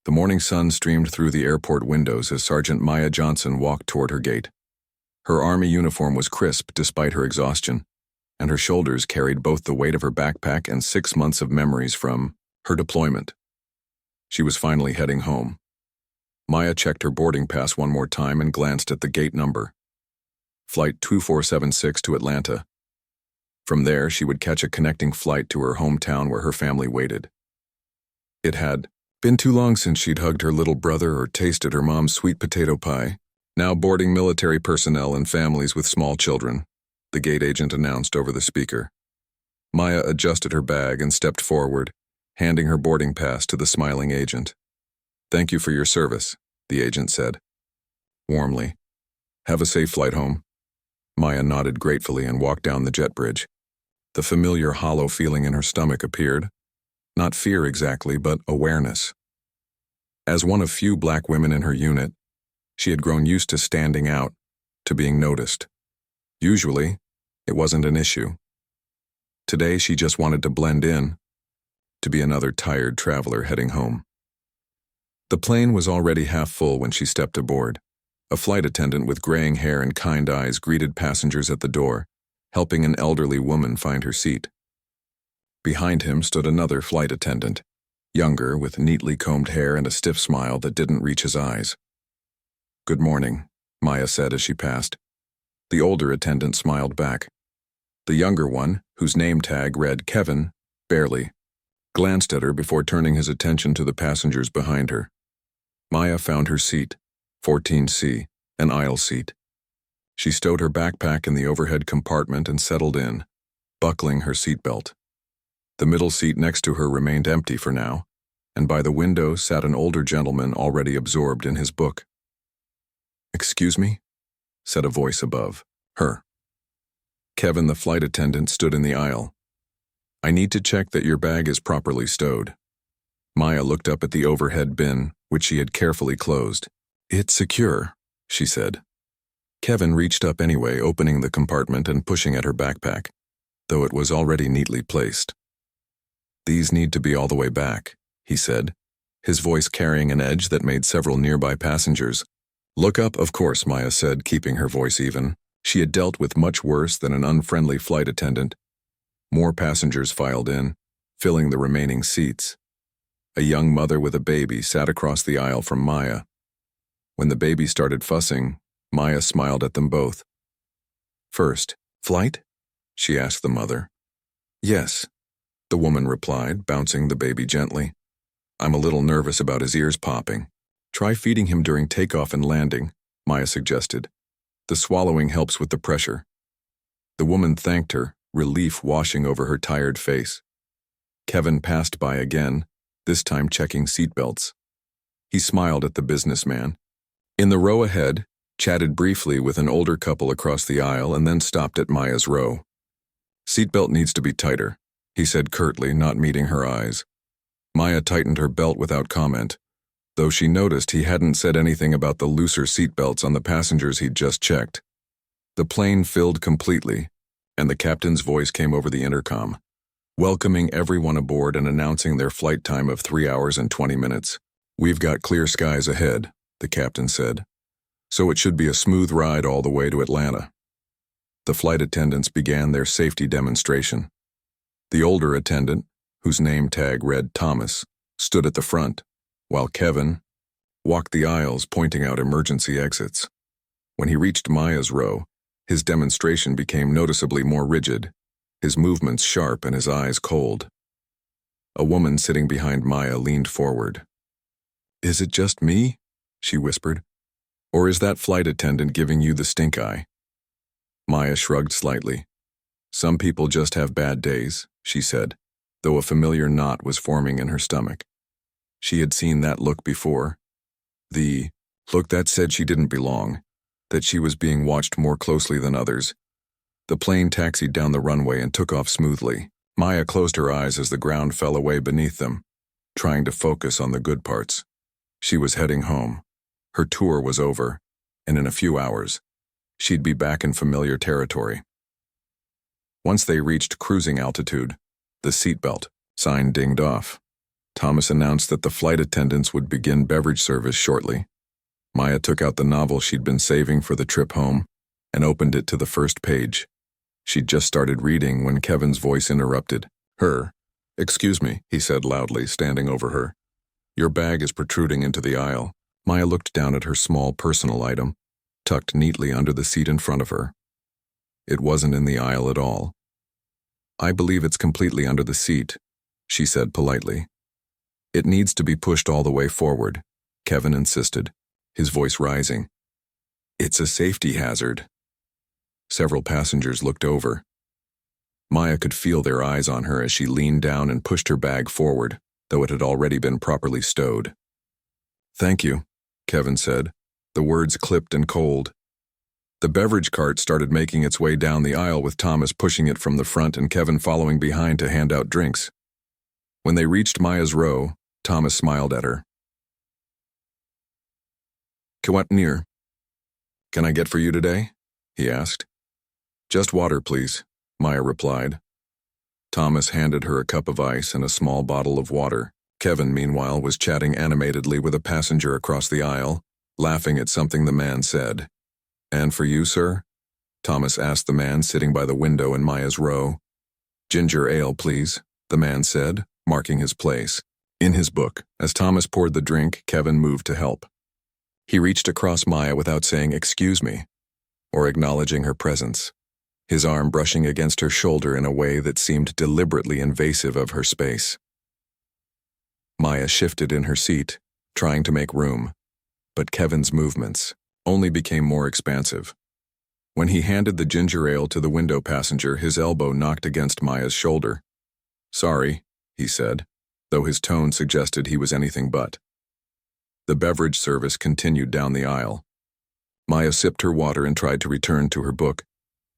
The morning sun streamed through the airport windows as Sergeant Maya Johnson walked toward her gate. Her Army uniform was crisp despite her exhaustion, and her shoulders carried both the weight of her backpack and 6 months of memories from her deployment. She was finally heading home. Maya checked her boarding pass one more time and glanced at the gate number. Flight 2476 to Atlanta. From there, she would catch a connecting flight to her hometown where her family waited. It had been too long since she'd hugged her little brother or tasted her mom's sweet potato pie. Now boarding military personnel and families with small children, the gate agent announced over the speaker. Maya adjusted her bag and stepped forward, handing her boarding pass to the smiling agent. "Thank you for your service," the agent said, warmly. "Have a safe flight home." Maya nodded gratefully and walked down the jet bridge. The familiar hollow feeling in her stomach appeared. Not fear exactly, but awareness. As one of few black women in her unit, she had grown used to standing out, to being noticed. Usually, it wasn't an issue. Today, she just wanted to blend in, to be another tired traveler heading home. The plane was already half full when she stepped aboard. A flight attendant with graying hair and kind eyes greeted passengers at the door, helping an elderly woman find her seat. Behind him stood another flight attendant, younger, with neatly combed hair and a stiff smile that didn't reach his eyes. "Good morning," Maya said as she passed. The older attendant smiled back. The younger one, whose name tag read Kevin, barely, glanced at her before turning his attention to the passengers behind her. Maya found her seat, 14C, an aisle seat. She stowed her backpack in the overhead compartment and settled in, buckling her seatbelt. The middle seat next to her remained empty for now, and by the window sat an older gentleman already absorbed in his book. "Excuse me?" said a voice above her. Kevin, the flight attendant, stood in the aisle. "I need to check that your bag is properly stowed." Maya looked up at the overhead bin, which she had carefully closed. "It's secure," she said. Kevin reached up anyway, opening the compartment and pushing at her backpack, though it was already neatly placed. "These need to be all the way back," he said, his voice carrying an edge that made several nearby passengers. "Look up, of course," Maya said, keeping her voice even. She had dealt with much worse than an unfriendly flight attendant. More passengers filed in, filling the remaining seats. A young mother with a baby sat across the aisle from Maya. When the baby started fussing, Maya smiled at them both. "First, flight?" she asked the mother. "Yes," the woman replied, bouncing the baby gently. "I'm a little nervous about his ears popping. Try feeding him during takeoff and landing," Maya suggested. "The swallowing helps with the pressure." The woman thanked her, relief washing over her tired face. Kevin passed by again, this time checking seatbelts. He smiled at the businessman. In the row ahead, chatted briefly with an older couple across the aisle and then stopped at Maya's row. "Seatbelt needs to be tighter," he said curtly, not meeting her eyes. Maya tightened her belt without comment, though she noticed he hadn't said anything about the looser seatbelts on the passengers he'd just checked. The plane filled completely, and the captain's voice came over the intercom, welcoming everyone aboard and announcing their flight time of 3 hours and 20 minutes. "We've got clear skies ahead," the captain said, "so it should be a smooth ride all the way to Atlanta." The flight attendants began their safety demonstration. The older attendant, whose name tag read Thomas, stood at the front, while Kevin walked the aisles pointing out emergency exits. When he reached Maya's row, his demonstration became noticeably more rigid, his movements sharp and his eyes cold. A woman sitting behind Maya leaned forward. "Is it just me?" she whispered. "Or is that flight attendant giving you the stink eye?" Maya shrugged slightly. "Some people just have bad days," she said, though a familiar knot was forming in her stomach. She had seen that look before. The look that said she didn't belong, that she was being watched more closely than others. The plane taxied down the runway and took off smoothly. Maya closed her eyes as the ground fell away beneath them, trying to focus on the good parts. She was heading home. Her tour was over, and in a few hours, she'd be back in familiar territory. Once they reached cruising altitude, the seatbelt sign dinged off. Thomas announced that the flight attendants would begin beverage service shortly. Maya took out the novel she'd been saving for the trip home and opened it to the first page. She'd just started reading when Kevin's voice interrupted her. "Excuse me," he said loudly, standing over her. "Your bag is protruding into the aisle." Maya looked down at her small personal item, tucked neatly under the seat in front of her. It wasn't in the aisle at all. "I believe it's completely under the seat," she said politely. "It needs to be pushed all the way forward," Kevin insisted, his voice rising. "It's a safety hazard." Several passengers looked over. Maya could feel their eyes on her as she leaned down and pushed her bag forward, though it had already been properly stowed. "Thank you," Kevin said, the words clipped and cold. The beverage cart started making its way down the aisle with Thomas pushing it from the front and Kevin following behind to hand out drinks. When they reached Maya's row, Thomas smiled at her. "What near? Can I get for you today?" he asked. "Just water, please," Maya replied. Thomas handed her a cup of ice and a small bottle of water. Kevin, meanwhile, was chatting animatedly with a passenger across the aisle, laughing at something the man said. "And for you, sir?" Thomas asked the man sitting by the window in Maya's row. "Ginger ale, please," the man said, marking his place. In his book, as Thomas poured the drink, Kevin moved to help. He reached across Maya without saying "excuse me" or acknowledging her presence, his arm brushing against her shoulder in a way that seemed deliberately invasive of her space. Maya shifted in her seat, trying to make room, but Kevin's movements only became more expansive. When he handed the ginger ale to the window passenger, his elbow knocked against Maya's shoulder. "Sorry," he said, though his tone suggested he was anything but. The beverage service continued down the aisle. Maya sipped her water and tried to return to her book,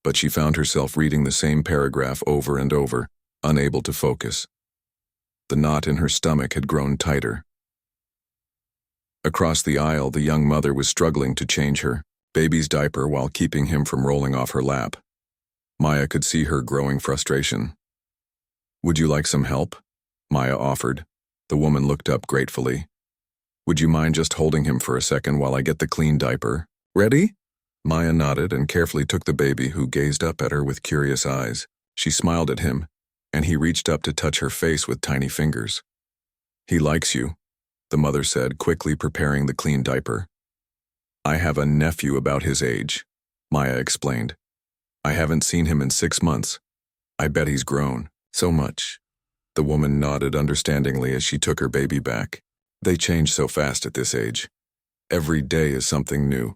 but she found herself reading the same paragraph over and over, unable to focus. The knot in her stomach had grown tighter. Across the aisle, the young mother was struggling to change her baby's diaper while keeping him from rolling off her lap. Maya could see her growing frustration. "Would you like some help?" Maya offered. The woman looked up gratefully. "Would you mind just holding him for a second while I get the clean diaper? Ready?" Maya nodded and carefully took the baby, who gazed up at her with curious eyes. She smiled at him, and he reached up to touch her face with tiny fingers. "He likes you," the mother said, quickly preparing the clean diaper. "I have a nephew about his age," Maya explained. "I haven't seen him in 6 months. I bet he's grown so much." The woman nodded understandingly as she took her baby back. They change so fast at this age. Every day is something new.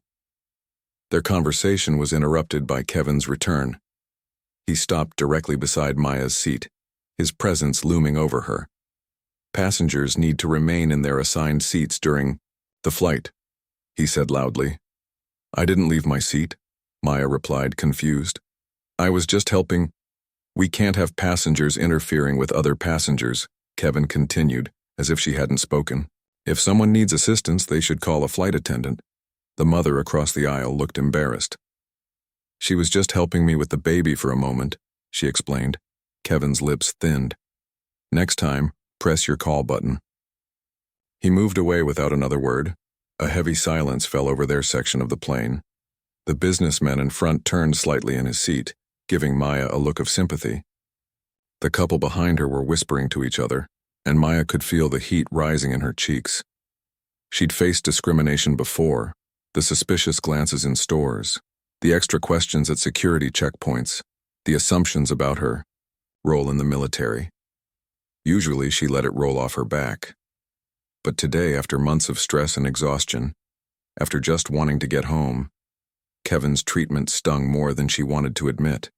Their conversation was interrupted by Kevin's return. He stopped directly beside Maya's seat, his presence looming over her. "Passengers need to remain in their assigned seats during the flight," he said loudly. "I didn't leave my seat," Maya replied, confused. "I was just helping." "We can't have passengers interfering with other passengers," Kevin continued, as if she hadn't spoken. "If someone needs assistance, they should call a flight attendant." The mother across the aisle looked embarrassed. "She was just helping me with the baby for a moment," she explained. Kevin's lips thinned. "Next time, press your call button." He moved away without another word. A heavy silence fell over their section of the plane. The businessman in front turned slightly in his seat, giving Maya a look of sympathy. The couple behind her were whispering to each other, and Maya could feel the heat rising in her cheeks. She'd faced discrimination before, the suspicious glances in stores, the extra questions at security checkpoints, the assumptions about her role in the military. Usually she let it roll off her back. But today, after months of stress and exhaustion, after just wanting to get home, Kevin's treatment stung more than she wanted to admit.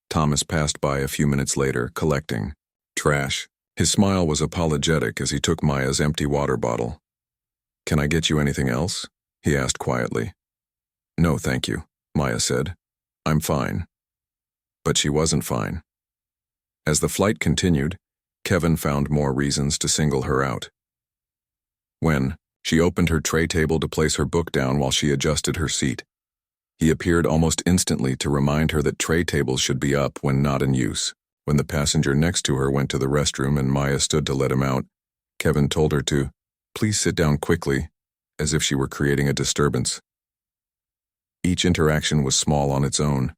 Thomas passed by a few minutes later, collecting trash. His smile was apologetic as he took Maya's empty water bottle. "Can I get you anything else?" he asked quietly. "No, thank you," Maya said. "I'm fine." But she wasn't fine. As the flight continued, Kevin found more reasons to single her out. When she opened her tray table to place her book down while she adjusted her seat, he appeared almost instantly to remind her that tray tables should be up when not in use. When the passenger next to her went to the restroom and Maya stood to let him out, Kevin told her to, "Please sit down quickly," as if she were creating a disturbance. Each interaction was small on its own,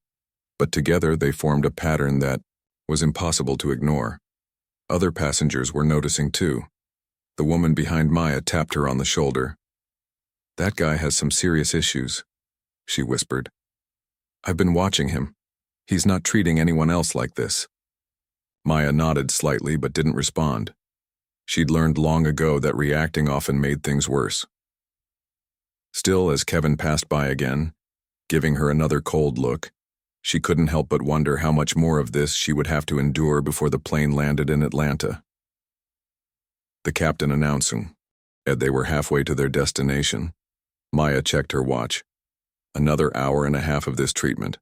but together they formed a pattern that was impossible to ignore. Other passengers were noticing too. The woman behind Maya tapped her on the shoulder. "That guy has some serious issues," she whispered. "I've been watching him. He's not treating anyone else like this." Maya nodded slightly but didn't respond. She'd learned long ago that reacting often made things worse. Still, as Kevin passed by again, giving her another cold look, she couldn't help but wonder how much more of this she would have to endure before the plane landed in Atlanta. The captain announcing, and they were halfway to their destination. Maya checked her watch. Another hour and a half of this treatment.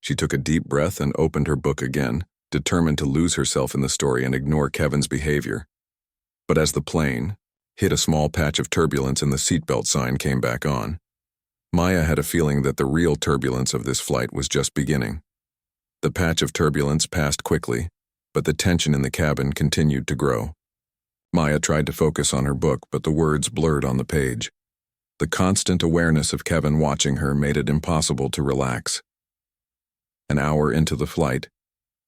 She took a deep breath and opened her book again, determined to lose herself in the story and ignore Kevin's behavior. But as the plane hit a small patch of turbulence and the seatbelt sign came back on, Maya had a feeling that the real turbulence of this flight was just beginning. The patch of turbulence passed quickly, but the tension in the cabin continued to grow. Maya tried to focus on her book, but the words blurred on the page. The constant awareness of Kevin watching her made it impossible to relax. An hour into the flight,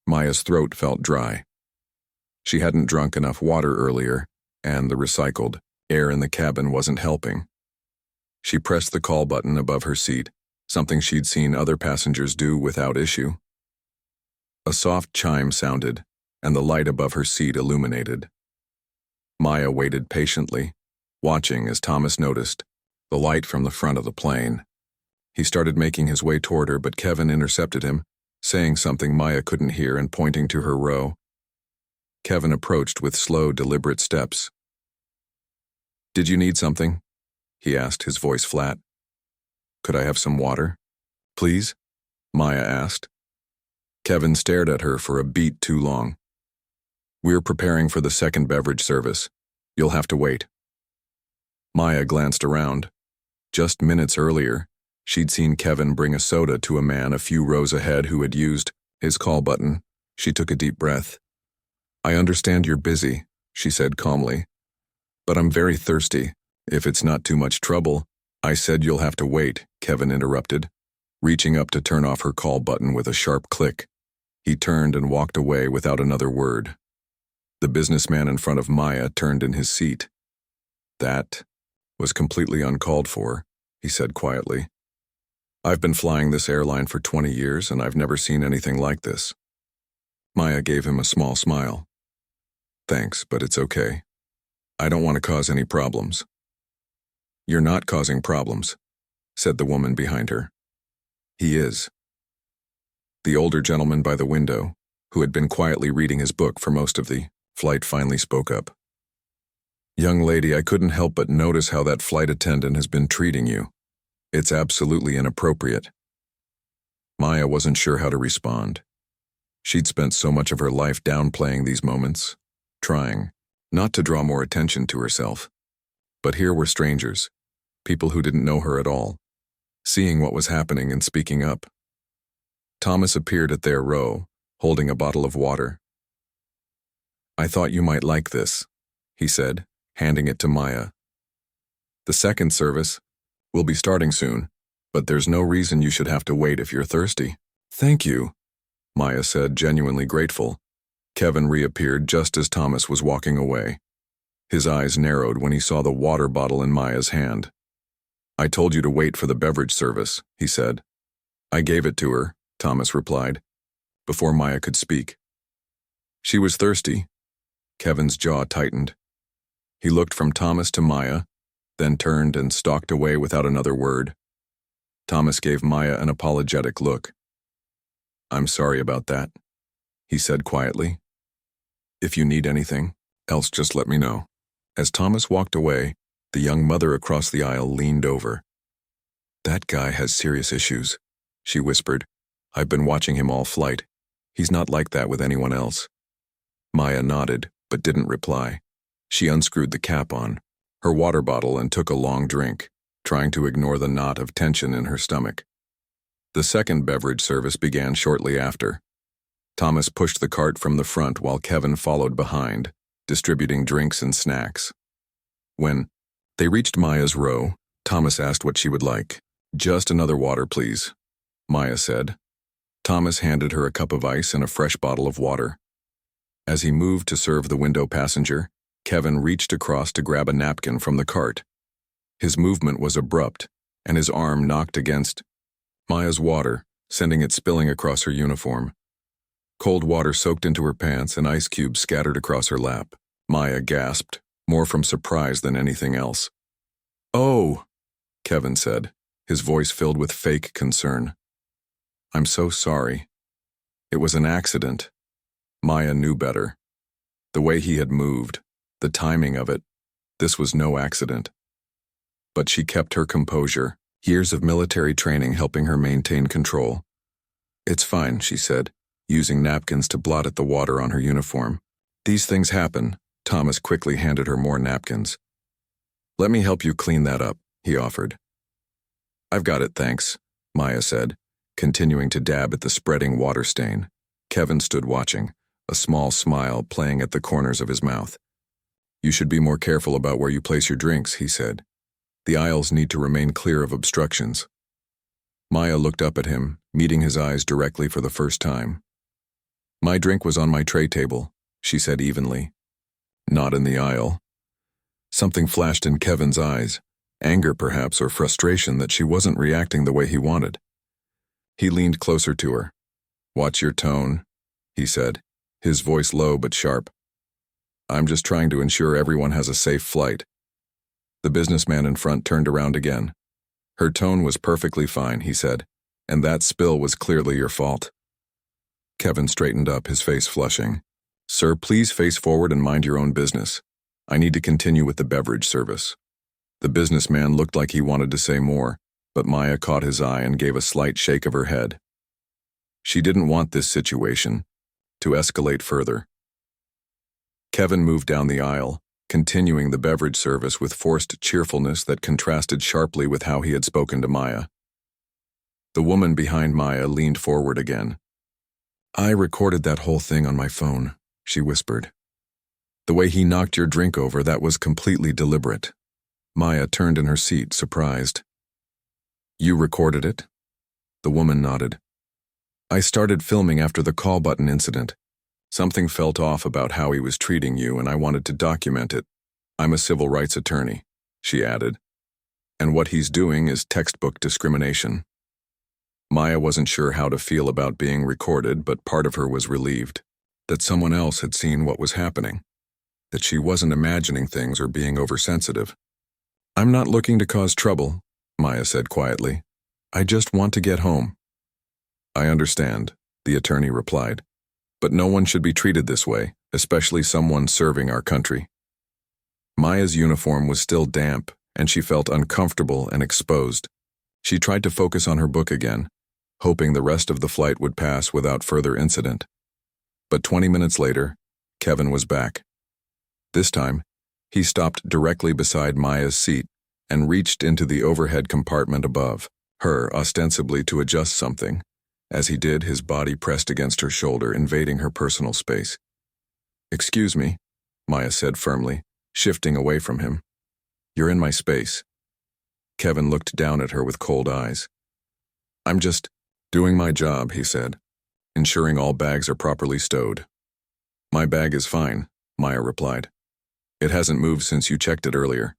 Maya's throat felt dry. She hadn't drunk enough water earlier, and the recycled air in the cabin wasn't helping. She pressed the call button above her seat, something she'd seen other passengers do without issue. A soft chime sounded, and the light above her seat illuminated. Maya waited patiently, watching as Thomas noticed the light from the front of the plane. He started making his way toward her, but Kevin intercepted him, saying something Maya couldn't hear and pointing to her row. Kevin approached with slow, deliberate steps. "Did you need something?" he asked, his voice flat. "Could I have some water, please?" Maya asked. Kevin stared at her for a beat too long. "We're preparing for the second beverage service. You'll have to wait." Maya glanced around. Just minutes earlier, she'd seen Kevin bring a soda to a man a few rows ahead who had used his call button. She took a deep breath. "I understand you're busy," she said calmly, "but I'm very thirsty. If it's not too much trouble." "I said you'll have to wait," Kevin interrupted, reaching up to turn off her call button with a sharp click. He turned and walked away without another word. The businessman in front of Maya turned in his seat. "That was completely uncalled for," he said quietly. "I've been flying this airline for 20 years and I've never seen anything like this." Maya gave him a small smile. "Thanks, but it's okay. I don't want to cause any problems." "You're not causing problems," said the woman behind her. "He is." The older gentleman by the window, who had been quietly reading his book for most of the flight, finally spoke up. "Young lady, I couldn't help but notice how that flight attendant has been treating you. It's absolutely inappropriate." Maya wasn't sure how to respond. She'd spent so much of her life downplaying these moments, trying not to draw more attention to herself. But here were strangers, people who didn't know her at all, seeing what was happening and speaking up. Thomas appeared at their row, holding a bottle of water. "I thought you might like this," he said, handing it to Maya. "The second service will be starting soon, but there's no reason you should have to wait if you're thirsty." "Thank you," Maya said, genuinely grateful. Kevin reappeared just as Thomas was walking away. His eyes narrowed when he saw the water bottle in Maya's hand. "I told you to wait for the beverage service," he said. "I gave it to her," Thomas replied, before Maya could speak. "She was thirsty." Kevin's jaw tightened. He looked from Thomas to Maya, then turned and stalked away without another word. Thomas gave Maya an apologetic look. "I'm sorry about that," he said quietly. "If you need anything else, just let me know." As Thomas walked away, the young mother across the aisle leaned over. "That guy has serious issues," she whispered. "I've been watching him all flight. He's not like that with anyone else." Maya nodded, but didn't reply. She unscrewed the cap on her water bottle and took a long drink, trying to ignore the knot of tension in her stomach. The second beverage service began shortly after. Thomas pushed the cart from the front while Kevin followed behind, distributing drinks and snacks. When they reached Maya's row, Thomas asked what she would like. "Just another water, please," Maya said. Thomas handed her a cup of ice and a fresh bottle of water. As he moved to serve the window passenger, Kevin reached across to grab a napkin from the cart. His movement was abrupt, and his arm knocked against Maya's water, sending it spilling across her uniform. Cold water soaked into her pants and ice cubes scattered across her lap. Maya gasped, more from surprise than anything else. "Oh," Kevin said, his voice filled with fake concern. "I'm so sorry. It was an accident." Maya knew better. The way he had moved, the timing of it, this was no accident. But she kept her composure, years of military training helping her maintain control. "It's fine," she said, using napkins to blot at the water on her uniform. "These things happen." Thomas quickly handed her more napkins. "Let me help you clean that up," he offered. "I've got it, thanks," Maya said, continuing to dab at the spreading water stain. Kevin stood watching, a small smile playing at the corners of his mouth. "You should be more careful about where you place your drinks," he said. "The aisles need to remain clear of obstructions." Maya looked up at him, meeting his eyes directly for the first time. "My drink was on my tray table," she said evenly. "Not in the aisle." Something flashed in Kevin's eyes, anger perhaps or frustration that she wasn't reacting the way he wanted. He leaned closer to her. "Watch your tone," he said, his voice low but sharp. "I'm just trying to ensure everyone has a safe flight." The businessman in front turned around again. "Her tone was perfectly fine," he said, "and that spill was clearly your fault." Kevin straightened up, his face flushing. "Sir, please face forward and mind your own business. I need to continue with the beverage service." The businessman looked like he wanted to say more, but Maya caught his eye and gave a slight shake of her head. She didn't want this situation to escalate further. Kevin moved down the aisle, continuing the beverage service with forced cheerfulness that contrasted sharply with how he had spoken to Maya. The woman behind Maya leaned forward again. "I recorded that whole thing on my phone," she whispered. "The way he knocked your drink over, that was completely deliberate." Maya turned in her seat, surprised. "You recorded it?" The woman nodded. "I started filming after the call button incident. Something felt off about how he was treating you, and I wanted to document it. I'm a civil rights attorney," she added. "And what he's doing is textbook discrimination." Maya wasn't sure how to feel about being recorded, but part of her was relieved that someone else had seen what was happening, that she wasn't imagining things or being oversensitive. "I'm not looking to cause trouble," Maya said quietly. "I just want to get home." "I understand," the attorney replied. "But no one should be treated this way, especially someone serving our country." Maya's uniform was still damp, and she felt uncomfortable and exposed. She tried to focus on her book again, hoping the rest of the flight would pass without further incident. But 20 minutes later, Kevin was back. This time, he stopped directly beside Maya's seat and reached into the overhead compartment above her, ostensibly to adjust something. As he did, his body pressed against her shoulder, invading her personal space. "Excuse me," Maya said firmly, shifting away from him. "You're in my space." Kevin looked down at her with cold eyes. "I'm just doing my job," he said, "ensuring all bags are properly stowed." "My bag is fine," Maya replied. "It hasn't moved since you checked it earlier."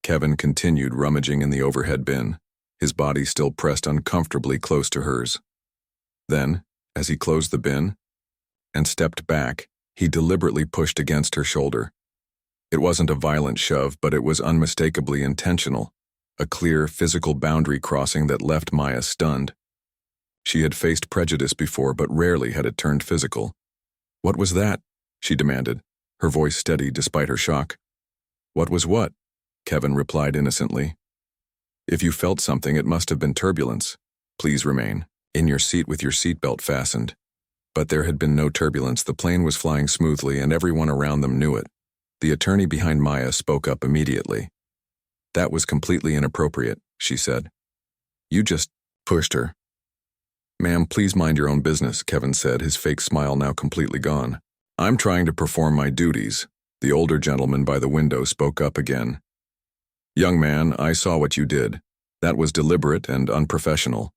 Kevin continued rummaging in the overhead bin, his body still pressed uncomfortably close to hers. Then, as he closed the bin and stepped back, he deliberately pushed against her shoulder. It wasn't a violent shove, but it was unmistakably intentional, a clear physical boundary crossing that left Maya stunned. She had faced prejudice before, but rarely had it turned physical. "What was that?" she demanded, her voice steady despite her shock. "What was what?" Kevin replied innocently. "If you felt something, it must have been turbulence. Please remain in your seat with your seatbelt fastened." But there had been no turbulence. The plane was flying smoothly, and everyone around them knew it. The attorney behind Maya spoke up immediately. "That was completely inappropriate," she said. "You just pushed her." "Ma'am, please mind your own business," Kevin said, his fake smile now completely gone. I'm trying to perform my duties. The older gentleman by the window spoke up again. Young man, I saw what you did. That was deliberate and unprofessional.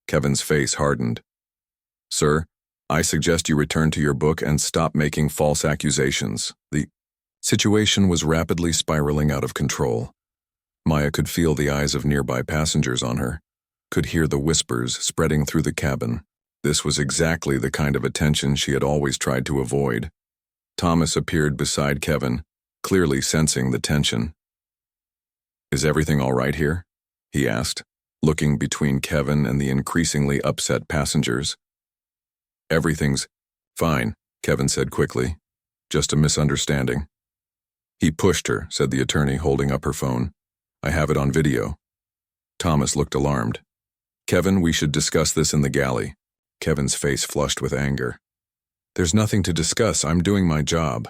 Kevin's face hardened. Sir, I suggest you return to your book and stop making false accusations. The situation was rapidly spiraling out of control. Maya could feel the eyes of nearby passengers on her, could hear the whispers spreading through the cabin. This was exactly the kind of attention she had always tried to avoid. Thomas appeared beside Kevin, clearly sensing the tension. Is everything all right here? He asked, looking between Kevin and the increasingly upset passengers. Everything's fine, Kevin said quickly. Just a misunderstanding. He pushed her, said the attorney, holding up her phone. I have it on video. Thomas looked alarmed. Kevin, we should discuss this in the galley. Kevin's face flushed with anger. There's nothing to discuss. I'm doing my job.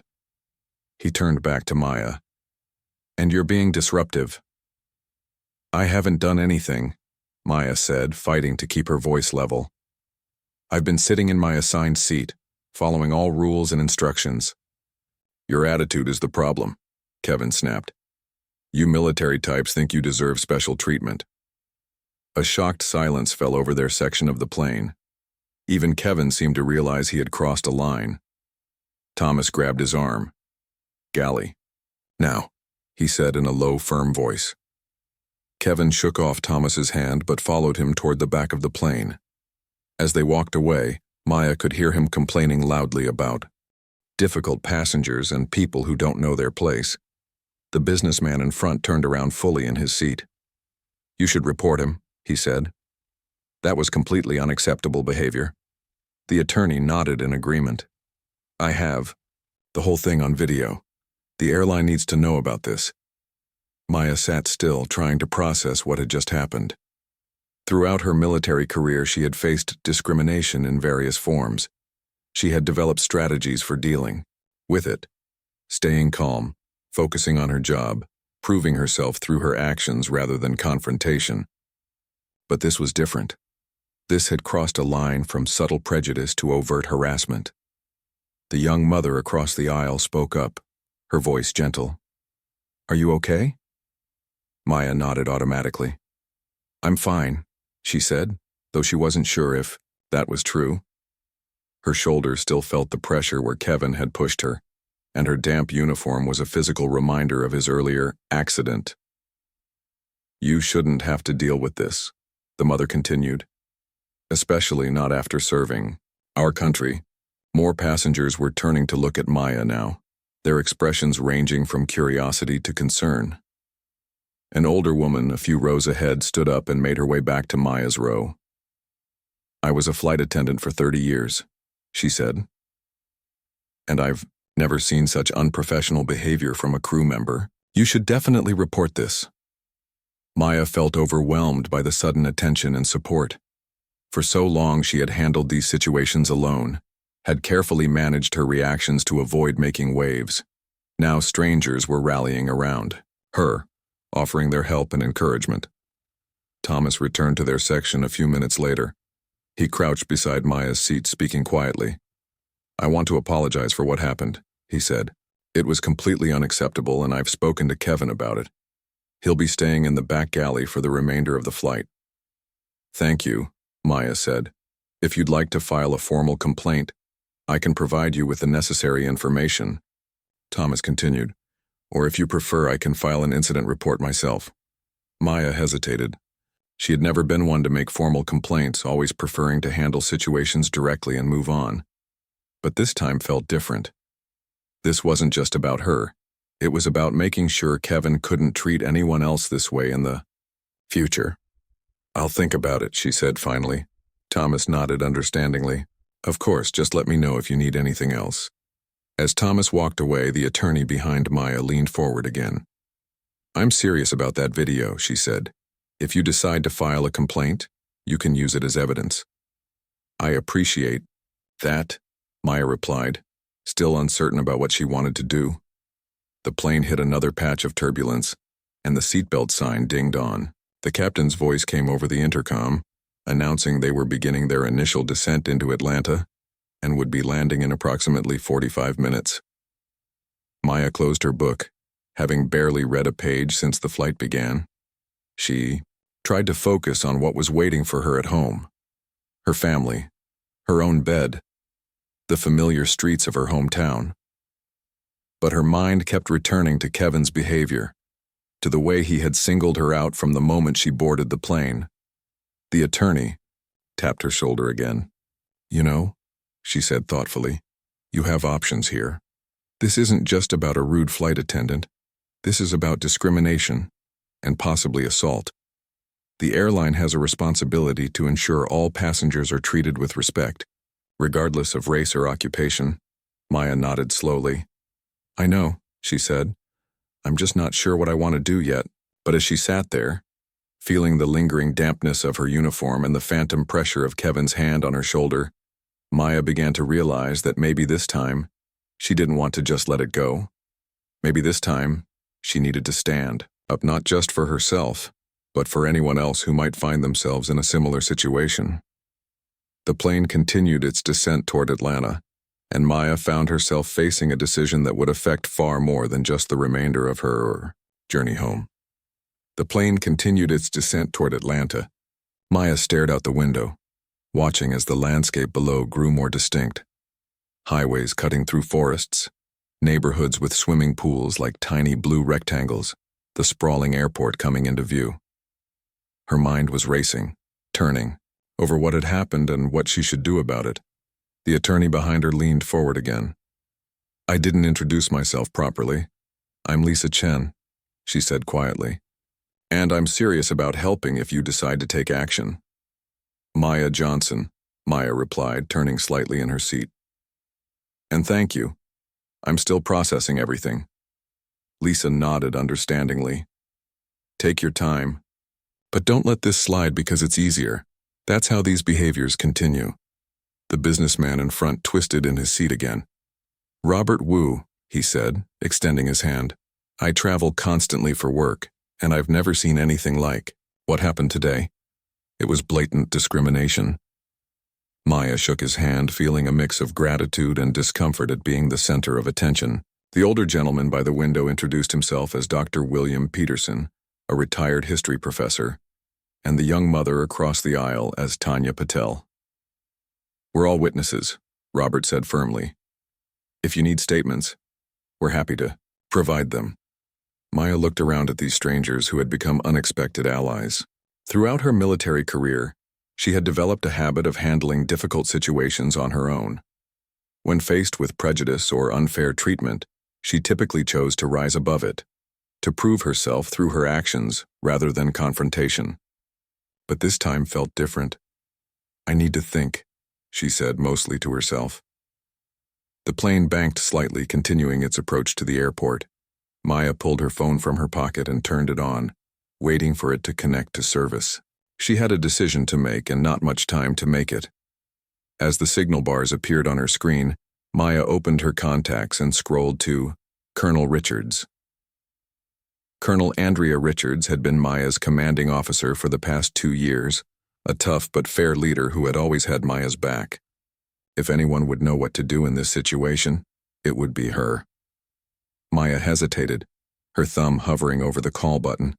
He turned back to Maya. And you're being disruptive. I haven't done anything, Maya said, fighting to keep her voice level. I've been sitting in my assigned seat, following all rules and instructions. Your attitude is the problem, Kevin snapped. You military types think you deserve special treatment. A shocked silence fell over their section of the plane. Even Kevin seemed to realize he had crossed a line. Thomas grabbed his arm. Galley. Now, he said in a low, firm voice. Kevin shook off Thomas's hand but followed him toward the back of the plane. As they walked away, Maya could hear him complaining loudly about difficult passengers and people who don't know their place. The businessman in front turned around fully in his seat. You should report him, he said. That was completely unacceptable behavior. The attorney nodded in agreement. I have. The whole thing on video. The airline needs to know about this. Maya sat still, trying to process what had just happened. Throughout her military career, she had faced discrimination in various forms. She had developed strategies for dealing with it, staying calm, focusing on her job, proving herself through her actions rather than confrontation. But this was different. This had crossed a line from subtle prejudice to overt harassment. The young mother across the aisle spoke up, her voice gentle. Are you okay? Maya nodded automatically. I'm fine, she said, though she wasn't sure if that was true. Her shoulders still felt the pressure where Kevin had pushed her, and her damp uniform was a physical reminder of his earlier accident. You shouldn't have to deal with this, the mother continued. Especially not after serving our country. More passengers were turning to look at Maya now, their expressions ranging from curiosity to concern. An older woman, a few rows ahead, stood up and made her way back to Maya's row. I was a flight attendant for 30 years, she said. And I've never seen such unprofessional behavior from a crew member. You should definitely report this. Maya felt overwhelmed by the sudden attention and support. For so long she had handled these situations alone, had carefully managed her reactions to avoid making waves. Now strangers were rallying around her, offering their help and encouragement. Thomas returned to their section a few minutes later. He crouched beside Maya's seat, speaking quietly. I want to apologize for what happened, he said. It was completely unacceptable, and I've spoken to Kevin about it. He'll be staying in the back galley for the remainder of the flight. Thank you, Maya said. If you'd like to file a formal complaint, I can provide you with the necessary information. Thomas continued. Or if you prefer, I can file an incident report myself. Maya hesitated. She had never been one to make formal complaints, always preferring to handle situations directly and move on. But this time felt different. This wasn't just about her. It was about making sure Kevin couldn't treat anyone else this way in the future. I'll think about it, she said finally. Thomas nodded understandingly. Of course, just let me know if you need anything else. As Thomas walked away, the attorney behind Maya leaned forward again. I'm serious about that video, she said. If you decide to file a complaint, you can use it as evidence. I appreciate that, Maya replied, still uncertain about what she wanted to do. The plane hit another patch of turbulence, and the seatbelt sign dinged on. The captain's voice came over the intercom, announcing they were beginning their initial descent into Atlanta. and would be landing in approximately 45 minutes. Maya closed her book, having barely read a page since the flight began. She tried to focus on what was waiting for her at home. Her family, her own bed, the familiar streets of her hometown. But her mind kept returning to Kevin's behavior, to the way he had singled her out from the moment she boarded the plane. The attorney tapped her shoulder again. "You know," she said thoughtfully, "you have options here. This isn't just about a rude flight attendant. This is about discrimination and possibly assault. The airline has a responsibility to ensure all passengers are treated with respect, regardless of race or occupation." Maya nodded slowly. "I know," she said. "I'm just not sure what I want to do yet." But as she sat there, feeling the lingering dampness of her uniform and the phantom pressure of Kevin's hand on her shoulder, Maya began to realize that maybe this time, she didn't want to just let it go. Maybe this time, she needed to stand up not just for herself, but for anyone else who might find themselves in a similar situation. The plane continued its descent toward Atlanta, and Maya found herself facing a decision that would affect far more than just the remainder of her journey home. The plane continued its descent toward Atlanta. Maya stared out the window, watching as the landscape below grew more distinct. Highways cutting through forests, neighborhoods with swimming pools like tiny blue rectangles, the sprawling airport coming into view. Her mind was racing, turning, over what had happened and what she should do about it. The attorney behind her leaned forward again. "I didn't introduce myself properly. I'm Lisa Chen," she said quietly. "And I'm serious about helping if you decide to take action." "Maya Johnson," Maya replied, turning slightly in her seat. "And thank you. I'm still processing everything." Lisa nodded understandingly. "Take your time. But don't let this slide because it's easier. That's how these behaviors continue." The businessman in front twisted in his seat again. "Robert Wu," he said, extending his hand. "I travel constantly for work, and I've never seen anything like what happened today. It was blatant discrimination." Maya shook his hand, feeling a mix of gratitude and discomfort at being the center of attention. The older gentleman by the window introduced himself as Dr. William Peterson, a retired history professor, and the young mother across the aisle as Tanya Patel. "We're all witnesses," Robert said firmly. "If you need statements, we're happy to provide them." Maya looked around at these strangers who had become unexpected allies. Throughout her military career, she had developed a habit of handling difficult situations on her own. When faced with prejudice or unfair treatment, she typically chose to rise above it, to prove herself through her actions rather than confrontation. But this time felt different. "I need to think," she said mostly to herself. The plane banked slightly, continuing its approach to the airport. Maya pulled her phone from her pocket and turned it on, waiting for it to connect to service. She had a decision to make and not much time to make it. As the signal bars appeared on her screen, Maya opened her contacts and scrolled to Colonel Richards. Colonel Andrea Richards had been Maya's commanding officer for the past 2 years, a tough but fair leader who had always had Maya's back. If anyone would know what to do in this situation, it would be her. Maya hesitated, her thumb hovering over the call button.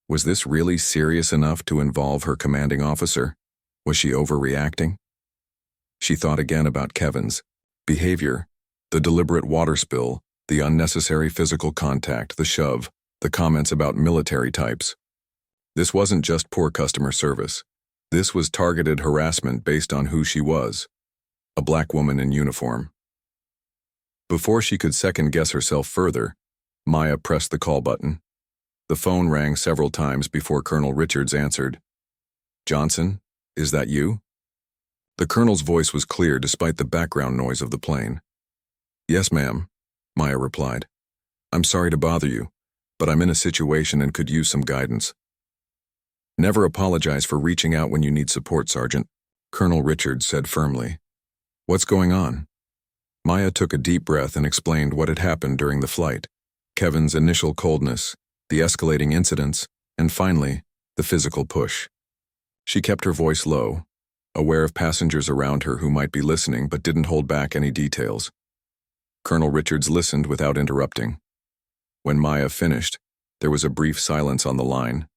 Was this really serious enough to involve her commanding officer? Was she overreacting? She thought again about Kevin's behavior, the deliberate water spill, the unnecessary physical contact, the shove, the comments about military types. This wasn't just poor customer service. This was targeted harassment based on who she was, a black woman in uniform. Before she could second-guess herself further, Maya pressed the call button. The phone rang several times before Colonel Richards answered. "Johnson, is that you?" The colonel's voice was clear despite the background noise of the plane. "Yes, ma'am," Maya replied. "I'm sorry to bother you, but I'm in a situation and could use some guidance." "Never apologize for reaching out when you need support, Sergeant," Colonel Richards said firmly. "What's going on?" Maya took a deep breath and explained what had happened during the flight. Kevin's initial coldness, the escalating incidents, and finally, the physical push. She kept her voice low, aware of passengers around her who might be listening but didn't hold back any details. Colonel Richards listened without interrupting. When Maya finished, there was a brief silence on the line.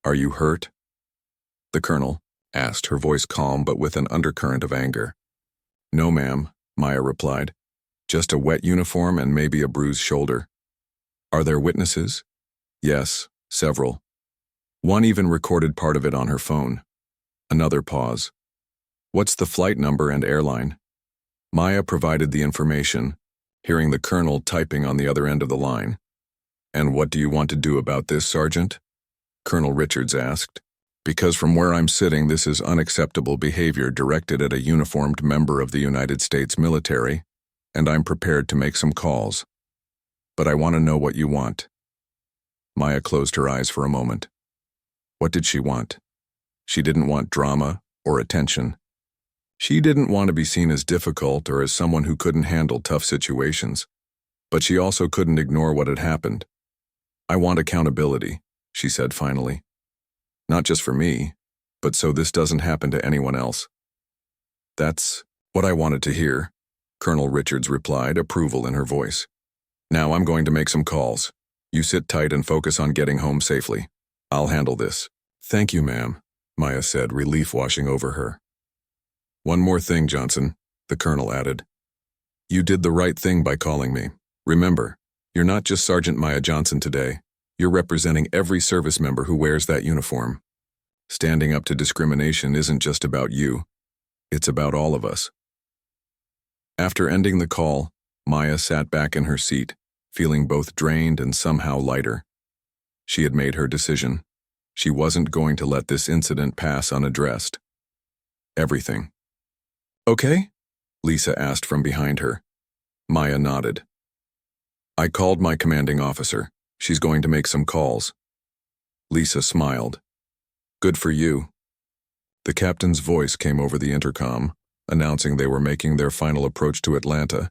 "Are you hurt?" the colonel asked, her voice calm but with an undercurrent of anger. "No, ma'am," Maya replied. "Just a wet uniform and maybe a bruised shoulder." "Are there witnesses?" "Yes, several. One even recorded part of it on her phone." Another pause. "What's the flight number and airline?" Maya provided the information, hearing the colonel typing on the other end of the line. "And what do you want to do about this, Sergeant?" Colonel Richards asked. "Because from where I'm sitting, this is unacceptable behavior directed at a uniformed member of the United States military, and I'm prepared to make some calls. But I want to know what you want." Maya closed her eyes for a moment. What did she want? She didn't want drama or attention. She didn't want to be seen as difficult or as someone who couldn't handle tough situations. But she also couldn't ignore what had happened. "I want accountability," she said finally. "Not just for me, but so this doesn't happen to anyone else." "That's what I wanted to hear," Colonel Richards replied, approval in her voice. "Now I'm going to make some calls. You sit tight and focus on getting home safely. I'll handle this." "Thank you, ma'am," Maya said, relief washing over her. "One more thing, Johnson," the colonel added. "You did the right thing by calling me. Remember, you're not just Sergeant Maya Johnson today. You're representing every service member who wears that uniform. Standing up to discrimination isn't just about you. It's about all of us." After ending the call, Maya sat back in her seat, feeling both drained and somehow lighter. She had made her decision. She wasn't going to let this incident pass unaddressed. Everything. "Okay?" Lisa asked from behind her. Maya nodded. "I called my commanding officer. She's going to make some calls." Lisa smiled. "Good for you." The captain's voice came over the intercom, announcing they were making their final approach to Atlanta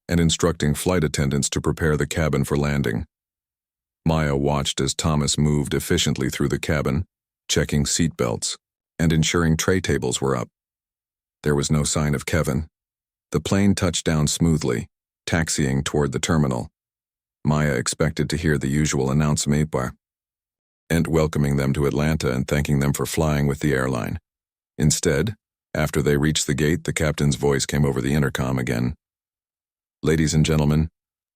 and instructing flight attendants to prepare the cabin for landing. Maya watched as Thomas moved efficiently through the cabin, checking seat belts and ensuring tray tables were up. There was no sign of Kevin. The plane touched down smoothly, taxiing toward the terminal. Maya expected to hear the usual announcement and welcoming them to Atlanta and thanking them for flying with the airline. Instead, after they reached the gate, the captain's voice came over the intercom again. "Ladies and gentlemen,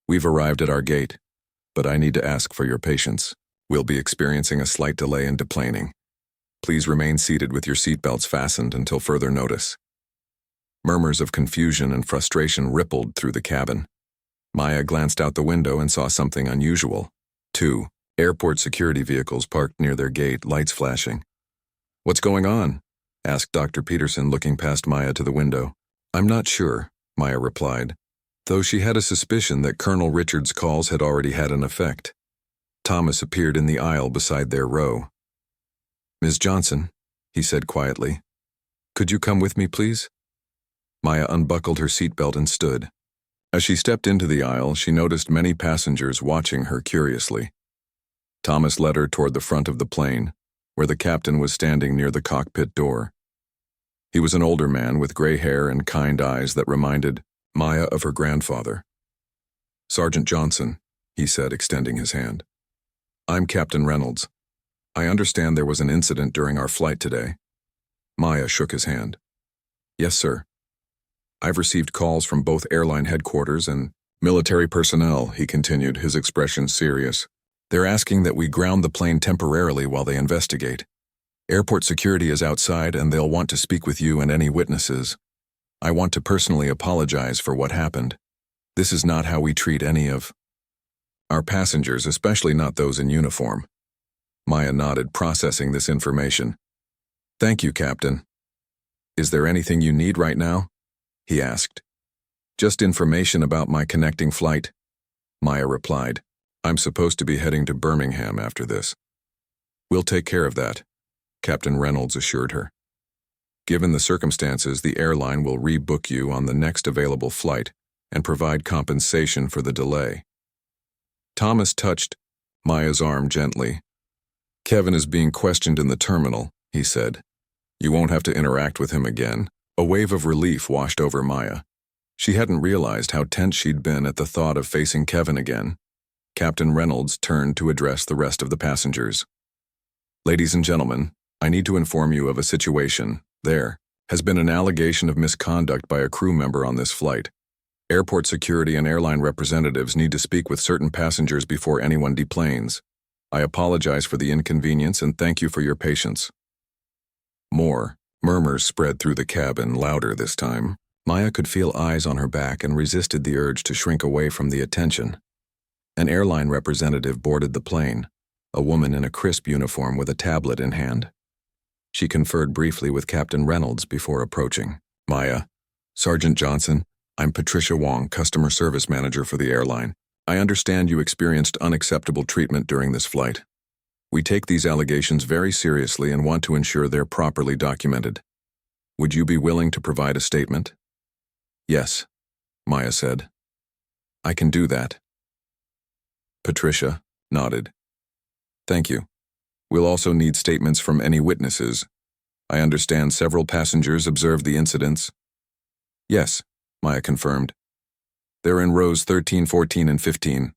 we've arrived at our gate, but I need to ask for your patience. We'll be experiencing a slight delay in deplaning. Please remain seated with your seatbelts fastened until further notice." Murmurs of confusion and frustration rippled through the cabin. Maya glanced out the window and saw something unusual. 2 airport security vehicles parked near their gate, lights flashing. "What's going on?" asked Dr. Peterson, looking past Maya to the window. "I'm not sure," Maya replied, though she had a suspicion that Colonel Richards' calls had already had an effect. Thomas appeared in the aisle beside their row. "Ms. Johnson," he said quietly, "could you come with me, please?" Maya unbuckled her seatbelt and stood. As she stepped into the aisle, she noticed many passengers watching her curiously. Thomas led her toward the front of the plane, where the captain was standing near the cockpit door. He was an older man with gray hair and kind eyes that reminded Maya of her grandfather. "Sergeant Johnson," he said, extending his hand. "I'm Captain Reynolds. I understand there was an incident during our flight today." Maya shook his hand. "Yes, sir. I've received calls from both airline headquarters and military personnel," he continued, his expression serious. "They're asking that we ground the plane temporarily while they investigate. Airport security is outside and they'll want to speak with you and any witnesses. I want to personally apologize for what happened. This is not how we treat any of our passengers, especially not those in uniform." Maya nodded, processing this information. "Thank you, Captain. Is there anything you need right now?" he asked. "Just information about my connecting flight," Maya replied. "I'm supposed to be heading to Birmingham after this." "We'll take care of that," Captain Reynolds assured her. "Given the circumstances, the airline will rebook you on the next available flight and provide compensation for the delay." Thomas touched Maya's arm gently. "Kevin is being questioned in the terminal," he said. You won't have to interact with him again. A wave of relief washed over Maya. She hadn't realized how tense she'd been at the thought of facing Kevin again. Captain Reynolds turned to address the rest of the passengers. Ladies and gentlemen, I need to inform you of a situation. There has been an allegation of misconduct by a crew member on this flight. Airport security and airline representatives need to speak with certain passengers before anyone deplanes. I apologize for the inconvenience and thank you for your patience. More murmurs spread through the cabin, louder this time. Maya could feel eyes on her back and resisted the urge to shrink away from the attention. An airline representative boarded the plane, a woman in a crisp uniform with a tablet in hand. She conferred briefly with Captain Reynolds before approaching. Maya, Sergeant Johnson, I'm Patricia Wong, Customer Service Manager for the airline. I understand you experienced unacceptable treatment during this flight. We take these allegations very seriously and want to ensure they're properly documented. Would you be willing to provide a statement? Yes, Maya said. I can do that. Patricia nodded. Thank you. We'll also need statements from any witnesses. I understand several passengers observed the incidents. Yes, Maya confirmed. They're in rows 13, 14, and 15.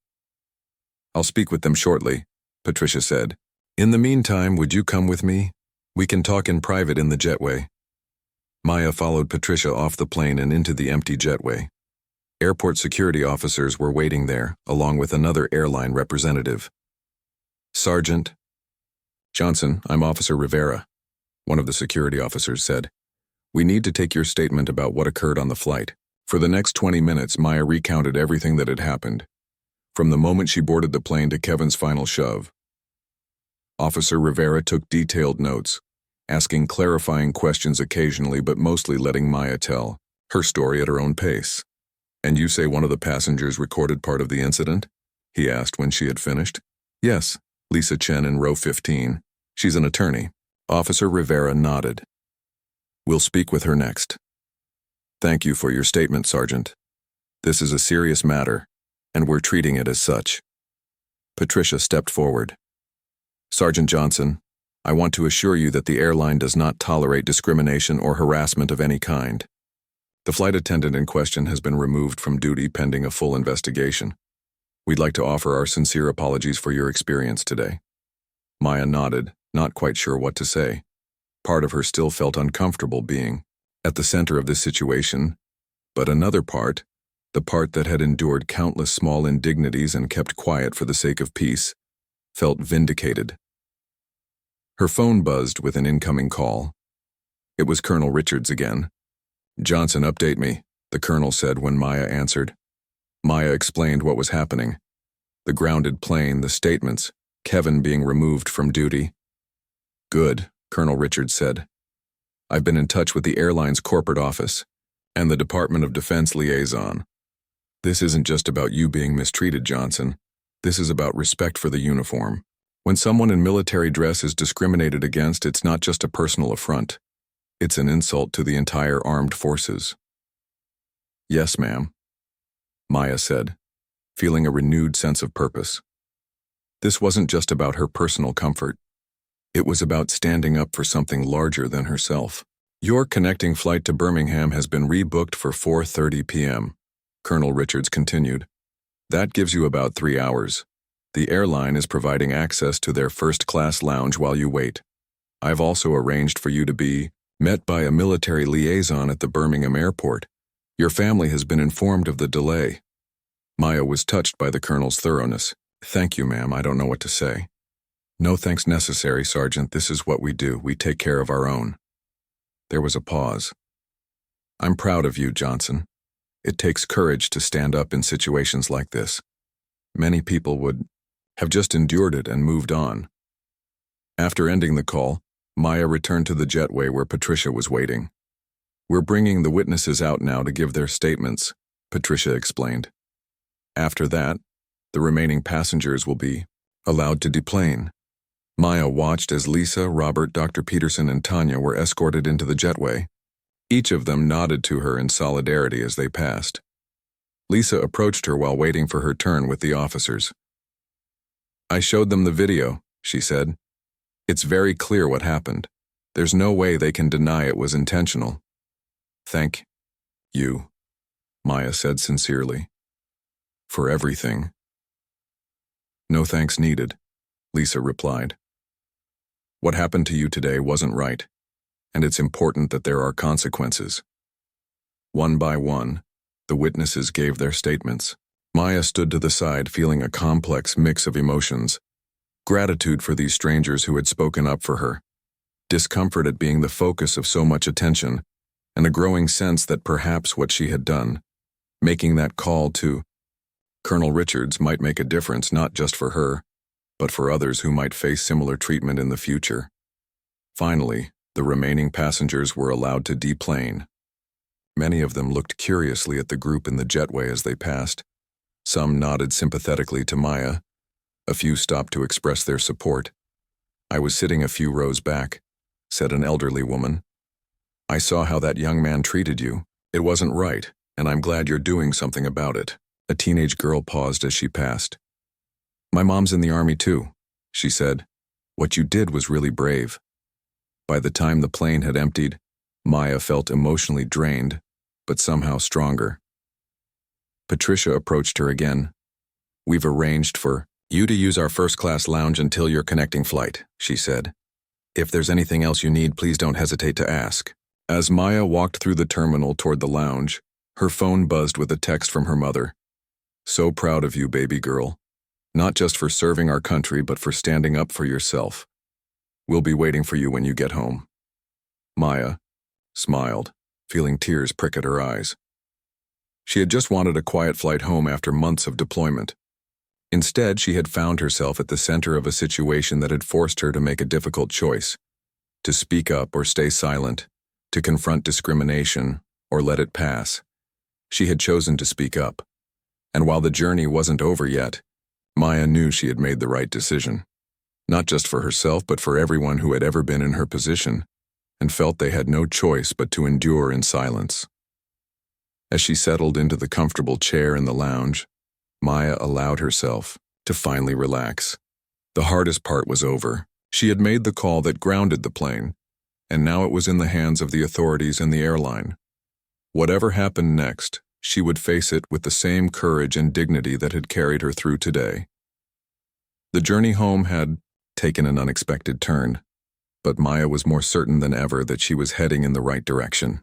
I'll speak with them shortly, Patricia said. In the meantime, would you come with me? We can talk in private in the jetway. Maya followed Patricia off the plane and into the empty jetway. Airport security officers were waiting there, along with another airline representative. Sergeant Johnson, I'm Officer Rivera, one of the security officers said. We need to take your statement about what occurred on the flight. For the next 20 minutes, Maya recounted everything that had happened, from the moment she boarded the plane to Kevin's final shove. Officer Rivera took detailed notes, asking clarifying questions occasionally but mostly letting Maya tell her story at her own pace. And you say one of the passengers recorded part of the incident? He asked when she had finished. Yes, Lisa Chen in row 15. She's an attorney. Officer Rivera nodded. We'll speak with her next. Thank you for your statement, Sergeant. This is a serious matter, and we're treating it as such. Patricia stepped forward. Sergeant Johnson, I want to assure you that the airline does not tolerate discrimination or harassment of any kind. The flight attendant in question has been removed from duty pending a full investigation. We'd like to offer our sincere apologies for your experience today. Maya nodded, not quite sure what to say. Part of her still felt uncomfortable being at the center of this situation, but another part, the part that had endured countless small indignities and kept quiet for the sake of peace, felt vindicated. Her phone buzzed with an incoming call. It was Colonel Richards again. Johnson, update me, the colonel said when Maya answered. Maya explained what was happening. The grounded plane, the statements, Kevin being removed from duty. Good, Colonel Richards said. I've been in touch with the airline's corporate office and the Department of Defense liaison. This isn't just about you being mistreated, Johnson. This is about respect for the uniform. When someone in military dress is discriminated against, it's not just a personal affront. It's an insult to the entire armed forces. Yes, ma'am, Maya said, feeling a renewed sense of purpose. This wasn't just about her personal comfort. It was about standing up for something larger than herself. Your connecting flight to Birmingham has been rebooked for 4:30 p.m., Colonel Richards continued. That gives you about 3 hours. The airline is providing access to their first-class lounge while you wait. I've also arranged for you to be met by a military liaison at the Birmingham airport. Your family has been informed of the delay. Maya was touched by the colonel's thoroughness. Thank you, ma'am. I don't know what to say. No thanks necessary, Sergeant. This is what we do. We take care of our own. There was a pause. I'm proud of you, Johnson. It takes courage to stand up in situations like this. Many people would have just endured it and moved on. After ending the call, Maya returned to the jetway where Patricia was waiting. We're bringing the witnesses out now to give their statements, Patricia explained. After that, the remaining passengers will be allowed to deplane. Maya watched as Lisa, Robert, Dr. Peterson, and Tanya were escorted into the jetway. Each of them nodded to her in solidarity as they passed. Lisa approached her while waiting for her turn with the officers. I showed them the video, she said. It's very clear what happened. There's no way they can deny it was intentional. Thank you, Maya said sincerely. For everything. No thanks needed, Lisa replied. What happened to you today wasn't right, and it's important that there are consequences. One by one, the witnesses gave their statements. Maya stood to the side feeling a complex mix of emotions. Gratitude for these strangers who had spoken up for her, discomfort at being the focus of so much attention, and a growing sense that perhaps what she had done, making that call to Colonel Richards, might make a difference not just for her, but for others who might face similar treatment in the future. Finally, the remaining passengers were allowed to deplane. Many of them looked curiously at the group in the jetway as they passed. Some nodded sympathetically to Maya. A few stopped to express their support. I was sitting a few rows back, said an elderly woman. I saw how that young man treated you. It wasn't right, and I'm glad you're doing something about it. A teenage girl paused as she passed. My mom's in the army too, she said. What you did was really brave. By the time the plane had emptied, Maya felt emotionally drained, but somehow stronger. Patricia approached her again. We've arranged for you to use our first-class lounge until your connecting flight, she said. If there's anything else you need, please don't hesitate to ask. As Maya walked through the terminal toward the lounge, her phone buzzed with a text from her mother. So proud of you, baby girl. Not just for serving our country, but for standing up for yourself. We'll be waiting for you when you get home. Maya smiled, feeling tears prick at her eyes. She had just wanted a quiet flight home after months of deployment. Instead, she had found herself at the center of a situation that had forced her to make a difficult choice: to speak up or stay silent, to confront discrimination or let it pass. She had chosen to speak up, and while the journey wasn't over yet, Maya knew she had made the right decision, not just for herself but for everyone who had ever been in her position and felt they had no choice but to endure in silence. As she settled into the comfortable chair in the lounge, Maya allowed herself to finally relax. The hardest part was over. She had made the call that grounded the plane, and now it was in the hands of the authorities and the airline. Whatever happened next, she would face it with the same courage and dignity that had carried her through today. The journey home had taken an unexpected turn, but Maya was more certain than ever that she was heading in the right direction.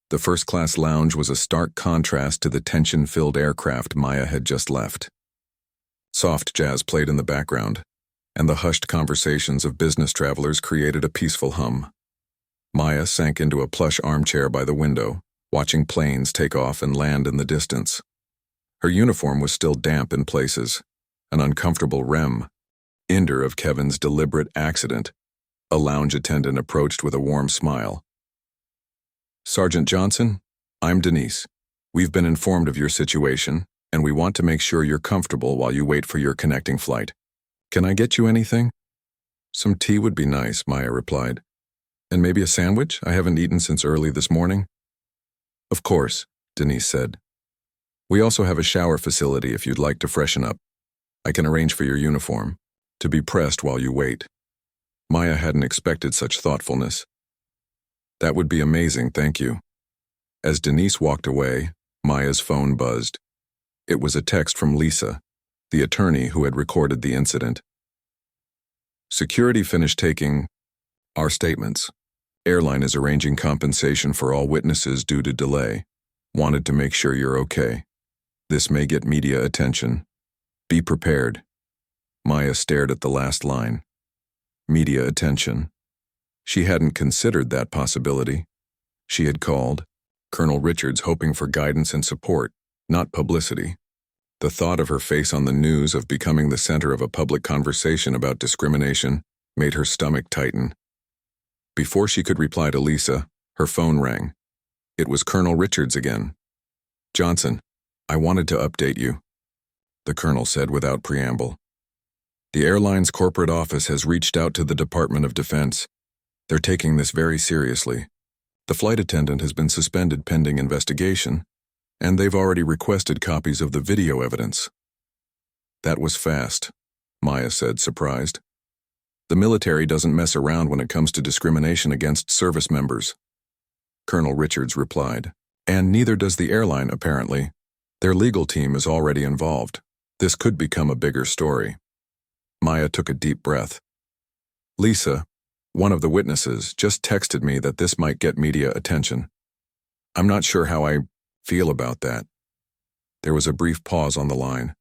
The first-class lounge was a stark contrast to the tension-filled aircraft Maya had just left. Soft jazz played in the background, and the hushed conversations of business travelers created a peaceful hum. Maya sank into a plush armchair by the window, watching planes take off and land in the distance. Her uniform was still damp in places, an uncomfortable reminder of Kevin's deliberate accident. A lounge attendant approached with a warm smile. Sergeant Johnson, I'm Denise. We've been informed of your situation, and we want to make sure you're comfortable while you wait for your connecting flight. Can I get you anything? Some tea would be nice, Maya replied. And maybe a sandwich? I haven't eaten since early this morning. Of course, Denise said. We also have a shower facility if you'd like to freshen up. I can arrange for your uniform, to be pressed while you wait. Maya hadn't expected such thoughtfulness. That would be amazing, thank you. As Denise walked away, Maya's phone buzzed. It was a text from Lisa, the attorney who had recorded the incident. Security finished taking our statements. Airline is arranging compensation for all witnesses due to delay. Wanted to make sure you're okay. This may get media attention. Be prepared. Maya stared at the last line. Media attention. She hadn't considered that possibility. She had called Colonel Richards hoping for guidance and support, not publicity. The thought of her face on the news of becoming the center of a public conversation about discrimination made her stomach tighten. Before she could reply to Lisa, her phone rang. It was Colonel Richards again. Johnson, I wanted to update you, the colonel said without preamble. The airline's corporate office has reached out to the Department of Defense. They're taking this very seriously. The flight attendant has been suspended pending investigation, and they've already requested copies of the video evidence. That was fast, Maya said, surprised. The military doesn't mess around when it comes to discrimination against service members. Colonel Richards replied. And neither does the airline, apparently. Their legal team is already involved. This could become a bigger story. Maya took a deep breath. Lisa, one of the witnesses, just texted me that this might get media attention. I'm not sure how I feel about that. There was a brief pause on the line.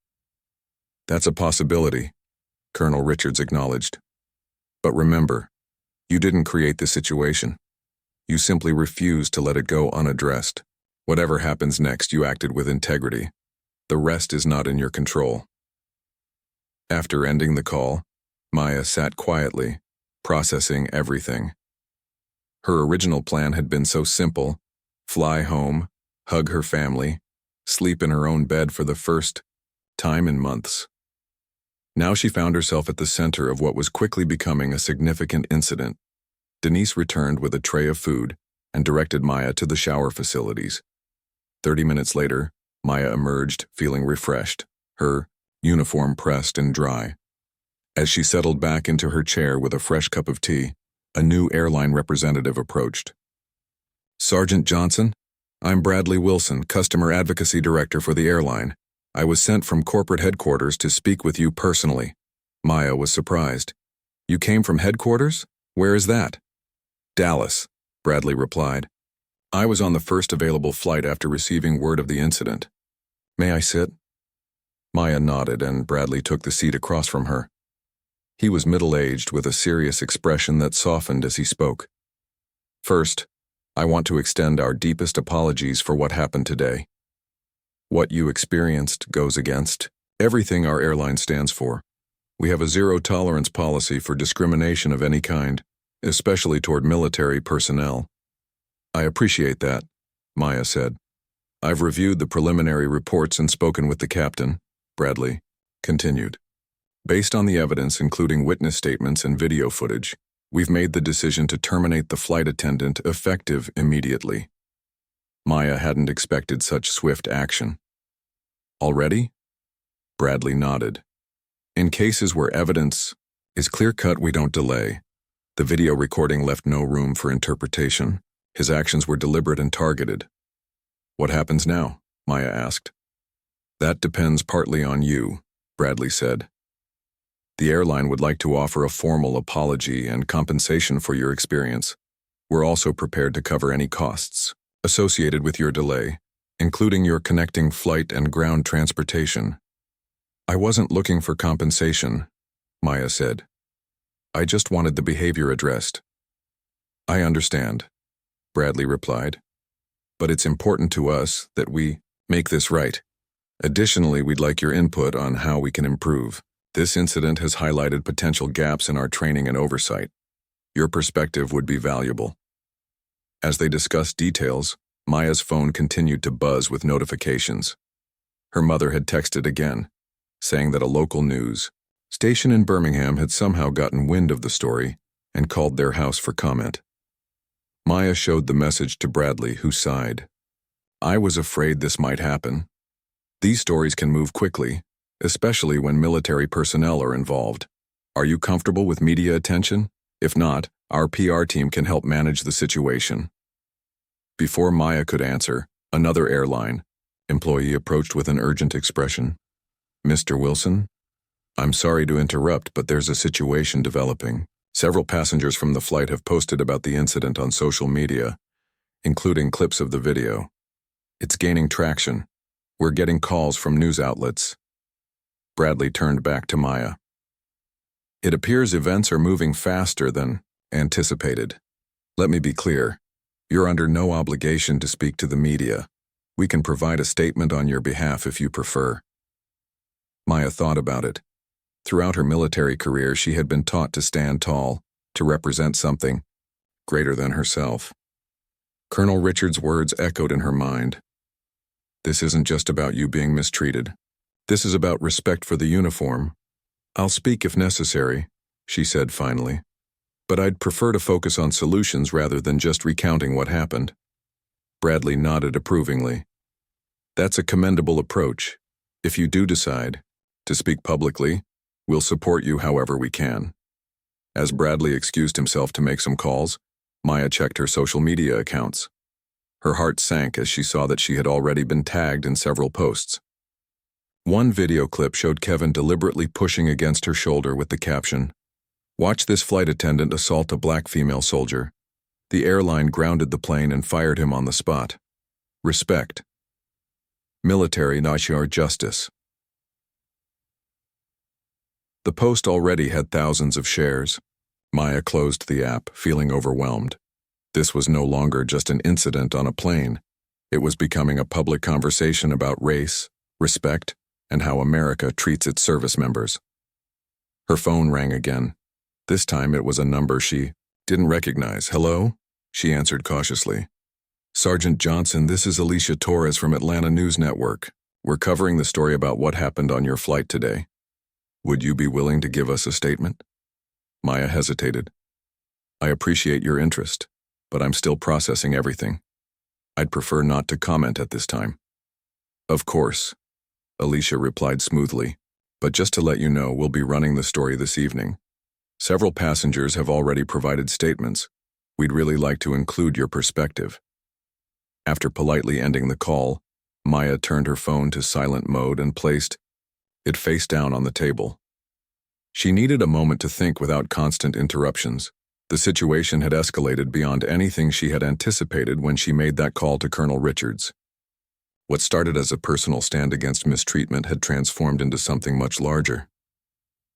That's a possibility, Colonel Richards acknowledged. But remember, you didn't create the situation. You simply refused to let it go unaddressed. Whatever happens next, you acted with integrity. The rest is not in your control. After ending the call, Maya sat quietly, processing everything. Her original plan had been so simple: fly home, hug her family, sleep in her own bed for the first time in months. Now she found herself at the center of what was quickly becoming a significant incident. Denise returned with a tray of food and directed Maya to the shower facilities. 30 minutes later, Maya emerged feeling refreshed, her uniform pressed and dry. As she settled back into her chair with a fresh cup of tea, a new airline representative approached. Sergeant Johnson, I'm Bradley Wilson, Customer Advocacy Director for the airline. I was sent from corporate headquarters to speak with you personally. Maya was surprised. You came from headquarters? Where is that? Dallas, Bradley replied. I was on the first available flight after receiving word of the incident. May I sit? Maya nodded and Bradley took the seat across from her. He was middle-aged with a serious expression that softened as he spoke. First, I want to extend our deepest apologies for what happened today. What you experienced goes against everything our airline stands for. We have a zero-tolerance policy for discrimination of any kind, especially toward military personnel. I appreciate that, Maya said. I've reviewed the preliminary reports and spoken with the captain, Bradley continued. Based on the evidence, including witness statements and video footage, we've made the decision to terminate the flight attendant effective immediately. Maya hadn't expected such swift action. Already? Bradley nodded. In cases where evidence is clear-cut, we don't delay. The video recording left no room for interpretation. His actions were deliberate and targeted. What happens now? Maya asked. That depends partly on you, Bradley said. The airline would like to offer a formal apology and compensation for your experience. We're also prepared to cover any costs associated with your delay, including your connecting flight and ground transportation. I wasn't looking for compensation, Maya said. I just wanted the behavior addressed. I understand, Bradley replied. But it's important to us that we make this right. Additionally, we'd like your input on how we can improve. This incident has highlighted potential gaps in our training and oversight. Your perspective would be valuable. As they discussed details, Maya's phone continued to buzz with notifications. Her mother had texted again, saying that a local news station in Birmingham had somehow gotten wind of the story and called their house for comment. Maya showed the message to Bradley, who sighed. I was afraid this might happen. These stories can move quickly, especially when military personnel are involved. Are you comfortable with media attention? If not, our PR team can help manage the situation. Before Maya could answer, another airline employee approached with an urgent expression. Mr. Wilson? I'm sorry to interrupt, but there's a situation developing. Several passengers from the flight have posted about the incident on social media, including clips of the video. It's gaining traction. We're getting calls from news outlets. Bradley turned back to Maya. It appears events are moving faster than anticipated. Let me be clear. You're under no obligation to speak to the media. We can provide a statement on your behalf if you prefer. Maya thought about it. Throughout her military career, she had been taught to stand tall, to represent something greater than herself. Colonel Richards' words echoed in her mind. This isn't just about you being mistreated. This is about respect for the uniform. I'll speak if necessary, she said finally. But I'd prefer to focus on solutions rather than just recounting what happened. Bradley nodded approvingly. That's a commendable approach. If you do decide to speak publicly, we'll support you however we can. As Bradley excused himself to make some calls, Maya checked her social media accounts. Her heart sank as she saw that she had already been tagged in several posts. One video clip showed Kevin deliberately pushing against her shoulder with the caption, "Watch this flight attendant assault a black female soldier. The airline grounded the plane and fired him on the spot. Respect. Military Nashar Justice." The post already had thousands of shares. Maya closed the app, feeling overwhelmed. This was no longer just an incident on a plane. It was becoming a public conversation about race, respect, and how America treats its service members. Her phone rang again. This time it was a number she didn't recognize. "Hello?" she answered cautiously. "Sergeant Johnson, this is Alicia Torres from Atlanta News Network. We're covering the story about what happened on your flight today. Would you be willing to give us a statement?" Maya hesitated. "I appreciate your interest, but I'm still processing everything. I'd prefer not to comment at this time." "Of course," Alicia replied smoothly, "but just to let you know, we'll be running the story this evening. Several passengers have already provided statements. We'd really like to include your perspective." After politely ending the call, Maya turned her phone to silent mode and placed it face down on the table. She needed a moment to think without constant interruptions. The situation had escalated beyond anything she had anticipated when she made that call to Colonel Richards. What started as a personal stand against mistreatment had transformed into something much larger.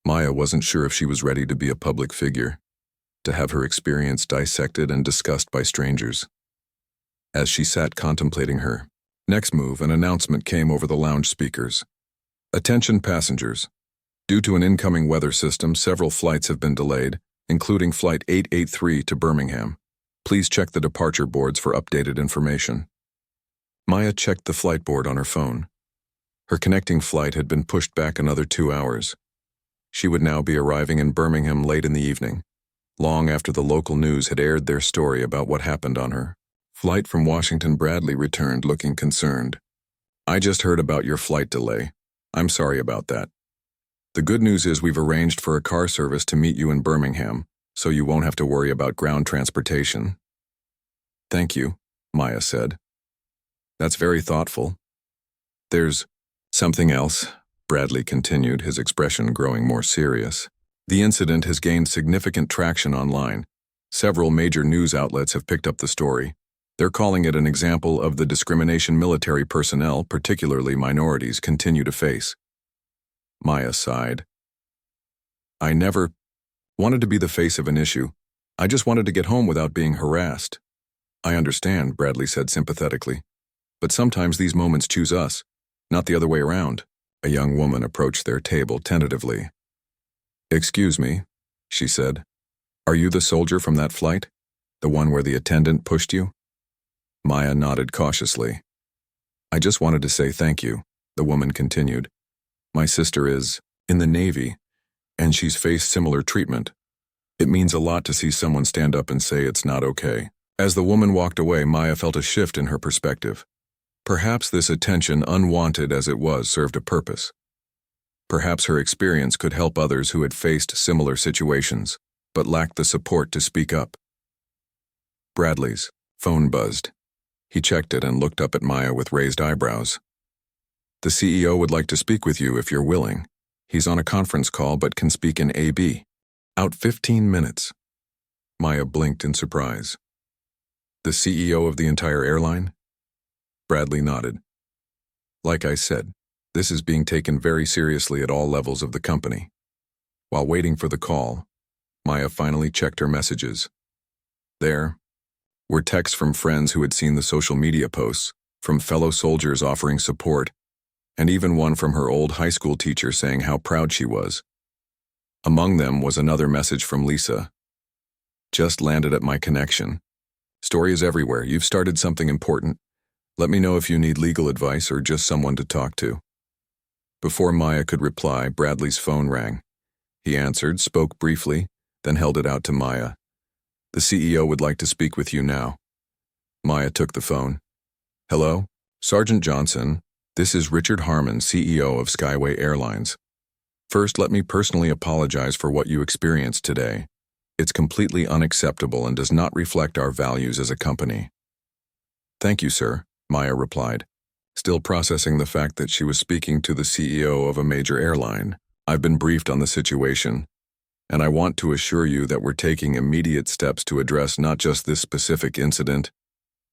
Maya wasn't sure if she was ready to be a public figure, to have her experience dissected and discussed by strangers. As she sat contemplating her next move, an announcement came over the lounge speakers. "Attention passengers. Due to an incoming weather system, several flights have been delayed, including Flight 883 to Birmingham. Please check the departure boards for updated information." Maya checked the flight board on her phone. Her connecting flight had been pushed back another 2 hours. She would now be arriving in Birmingham late in the evening, long after the local news had aired their story about what happened on her flight from Washington. Bradley returned, looking concerned. "I just heard about your flight delay. I'm sorry about that. The good news is we've arranged for a car service to meet you in Birmingham, so you won't have to worry about ground transportation." "Thank you," Maya said. "That's very thoughtful." "There's something else," Bradley continued, his expression growing more serious. "The incident has gained significant traction online. Several major news outlets have picked up the story. They're calling it an example of the discrimination military personnel, particularly minorities, continue to face." Maya sighed. "I never wanted to be the face of an issue. I just wanted to get home without being harassed." "I understand," Bradley said sympathetically. "But sometimes these moments choose us, not the other way around." A young woman approached their table tentatively. "Excuse me," she said. "Are you the soldier from that flight? The one where the attendant pushed you?" Maya nodded cautiously. "I just wanted to say thank you," the woman continued. "My sister is in the Navy, and she's faced similar treatment. It means a lot to see someone stand up and say it's not okay." As the woman walked away, Maya felt a shift in her perspective. Perhaps this attention, unwanted as it was, served a purpose. Perhaps her experience could help others who had faced similar situations, but lacked the support to speak up. Bradley's phone buzzed. He checked it and looked up at Maya with raised eyebrows. "The CEO would like to speak with you if you're willing. He's on a conference call but can speak in AB. Out 15 minutes. Maya blinked in surprise. "The CEO of the entire airline?" Bradley nodded. "Like I said, this is being taken very seriously at all levels of the company." While waiting for the call, Maya finally checked her messages. There were texts from friends who had seen the social media posts, from fellow soldiers offering support, and even one from her old high school teacher saying how proud she was. Among them was another message from Lisa. "Just landed at my connection. Story is everywhere. You've started something important. Let me know if you need legal advice or just someone to talk to." Before Maya could reply, Bradley's phone rang. He answered, spoke briefly, then held it out to Maya. "The CEO would like to speak with you now." Maya took the phone. "Hello? Sergeant Johnson, this is Richard Harmon, CEO of Skyway Airlines. First, let me personally apologize for what you experienced today. It's completely unacceptable and does not reflect our values as a company. Thank you, sir, Maya replied, still processing the fact that she was speaking to the CEO of a major airline. I've been briefed on the situation, and I want to assure you that we're taking immediate steps to address not just this specific incident,